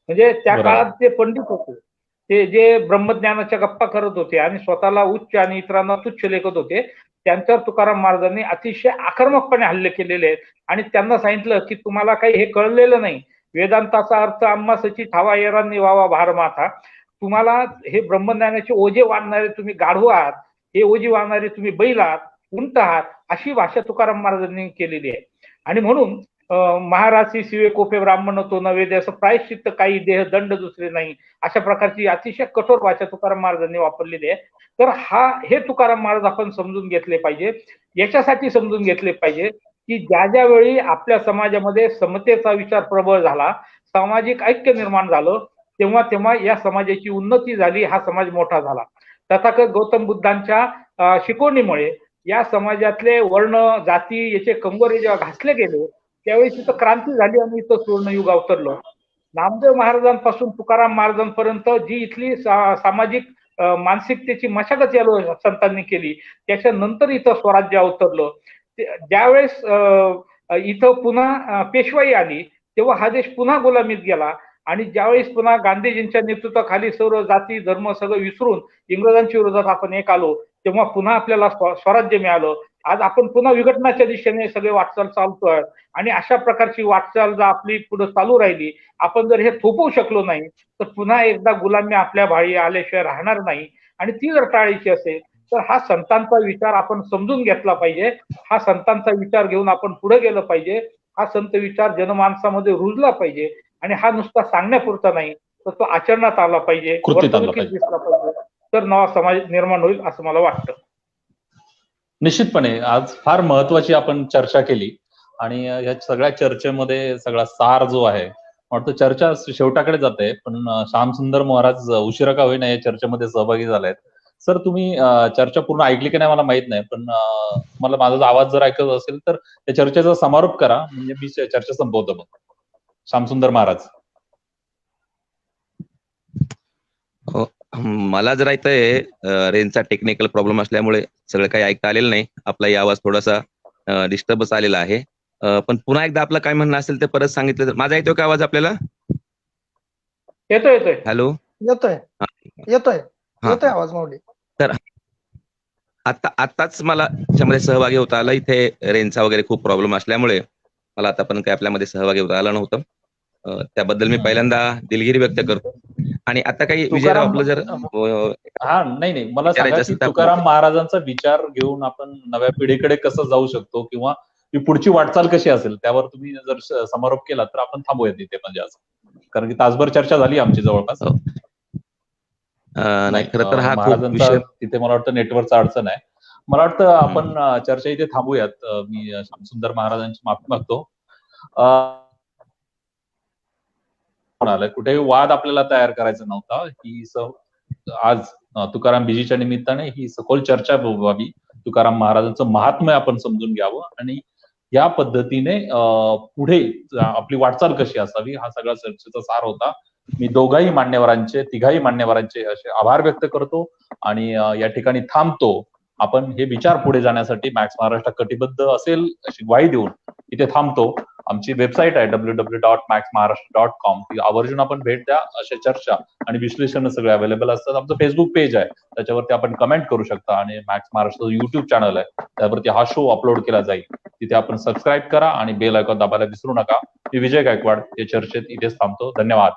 म्हणजे त्या बरोबर. काळात ते पंडित होते, ते जे ब्रह्मज्ञानाच्या गप्पा करत होते आणि स्वतःला उच्च आणि इतरांना तुच्छ लेखत होते, त्यांच्यावर तुकाराम महाराजांनी अतिशय आक्रमकपणे हल्ले केलेले आहेत आणि त्यांना सांगितलं की तुम्हाला काही हे कळलेलं नाही. वेदांताचा अर्थ आम्हा सची ठावा येरांनी वावा भारमाथा. तुम्हाला हे ब्रह्मज्ञानाचे ओझे वाढणारे तुम्ही गाढव आहात, हे ओझे वाढणारे तुम्ही बैल आहात, उंट आहात, अशी भाषा तुकाराम महाराजांनी केलेली आहे. आणि म्हणून महाराज शिवे कोपे ब्राह्मण तो नवेद्य असं प्रायश्चित्त काही देह दंड दुसरे नाही, अशा प्रकारची अतिशय कठोर भाषा तुकाराम महाराजांनी वापरलेली आहे. तर हे तुकाराम महाराज आपण समजून घेतले पाहिजे. याच्यासाठी समजून घेतले पाहिजे की ज्या वेळी आपल्या समाजामध्ये समतेचा विचार प्रबळ झाला, सामाजिक ऐक्य निर्माण झालं, तेव्हा या समाजाची उन्नती झाली, हा समाज मोठा झाला. तथागत गौतम बुद्धांच्या शिकवणीमुळे या समाजातले वर्ण जाती याचे कंगोरे जेव्हा घासले गेले त्यावेळी तिथं क्रांती झाली आणि इथं सुवर्णयुग अवतरलं. नामदेव महाराजांपासून तुकाराम महाराजांपर्यंत जी इथली सामाजिक मानसिकतेची मशागत या संतांनी केली, त्याच्यानंतर इथं स्वराज्य अवतरलं. ज्यावेळेस इथं पुन्हा पेशवाई आली तेव्हा हा देश पुन्हा गुलामीत गेला आणि ज्यावेळेस पुन्हा गांधीजींच्या नेतृत्वाखाली सर्व जाती धर्म सगळं विसरून इंग्रजांच्या विरोधात आपण एक आलो, तेव्हा पुन्हा आपल्याला स्वराज्य मिळालं. आज आपण पुन्हा विघटनाच्या दिशेने सगळे वाटचाल चालतोय आणि अशा प्रकारची वाटचाल जर आपली पुढे चालू राहिली, आपण जर हे थोपवू शकलो नाही तर पुन्हा एकदा गुलामी आपल्या भाळी आल्याशिवाय राहणार नाही. आणि ती जर टाळायची असेल तर हा संतांचा विचार आपण समजून घेतला पाहिजे. हा संतांचा विचार घेऊन आपण पुढे गेलं पाहिजे. हा संत विचार जनमानसामध्ये रुजला पाहिजे आणि हा नुसता सांगण्यापुरता नाही तर तो आचरणात आला पाहिजे, वर्तणुकीत दिसला पाहिजे, तर नवा समाज निर्माण होईल असं मला वाटतं. निश्चितपणे आज फार महत्वाची आपण चर्चा केली आणि या सगळ्या चर्चेमध्ये सगळा सार जो आहे वाटतं चर्चा शेवटाकडे जाते, पण श्यामसुंदर महाराज उशिरा का होईना या चर्चेमध्ये सहभागी झालेत. सर तुम्ही चर्चा पूर्ण ऐकली की नाही मला माहित नाही, पण मला माझा आवाज जर ऐकत असेल तर त्या चर्चेचा समारोप करा, म्हणजे मी चर्चा संपवतो. मग श्यामसुंदर महाराज. मला जरा इथं रेंजचा टेक्निकल प्रॉब्लेम असल्यामुळे सगळं काही ऐकता आलेलं नाही. आपलाही आवाज थोडासा डिस्टर्बच आलेला आहे. पण पुन्हा एकदा आपलं काय म्हणणं असेल ते परत सांगितलं तर. माझा येतोय का आवाज आपल्याला? येतोय. हॅलो, येतोय आवाज माऊली. तर आताच मला त्याच्यामध्ये सहभागी होता आला. इथे रेंजचा वगैरे खूप प्रॉब्लेम असल्यामुळे मला आता पण काही आपल्यामध्ये सहभागी होता आला नव्हतं. त्याबद्दल मी पहिल्यांदा दिलगिरी व्यक्त करतो. आणि आता काही विजयराव आपलं जर नाही मला सांगा की तुकाराम महाराजांचा विचार घेऊन आपण नव्या पिढीकडे कसं जाऊ शकतो किंवा पुढची वाटचाल कशी असेल त्यावर तुम्ही जर समारोप केला तर आपण थांबूयात इथे, म्हणजे आज कारण की तासभर चर्चा झाली आमची जवळपास. नाही खरं तर हा महाराजांचा तिथे मला वाटतं नेटवर्कचा अडचण आहे. मला वाटतं आपण चर्चा इथे थांबूयात. मी श्यामसुंदर महाराजांची माफी मागतो. कुठेही वाद आपल्याला तयार करायचा नव्हता. ही आज तुकाराम बीजीच्या निमित्ताने ही सखोल चर्चा व्हावी, तुकाराम महाराजांचं महात्म्य आपण समजून घ्यावं आणि या पद्धतीने पुढे आपली वाटचाल कशी असावी हा सगळा चर्चेचा सार होता. मी तिघाही मान्यवरांचे असे आभार व्यक्त करतो आणि या ठिकाणी थांबतो. आपण हे विचार पुढे जाण्यासाठी मॅक्स महाराष्ट्र कटिबद्ध असेल अशी ग्वाही देऊन इथे थांबतो. आमची वेबसाईट आहे www.maxmaharashtra.com. ती आवर्जून आपण भेट द्या. अशा चर्चा आणि विश्लेषण सगळे अवेलेबल असतात. आमचं फेसबुक पेज आहे त्याच्यावरती आपण कमेंट करू शकता आणि मॅक्स महाराष्ट्र युट्यूब चॅनल आहे त्यावरती हा शो अपलोड केला जाईल. तिथे आपण सबस्क्राईब करा आणि बेल आयकॉन दाबायला विसरू नका. मी विजय गायकवाड या चर्चेत इथेच थांबतो. धन्यवाद.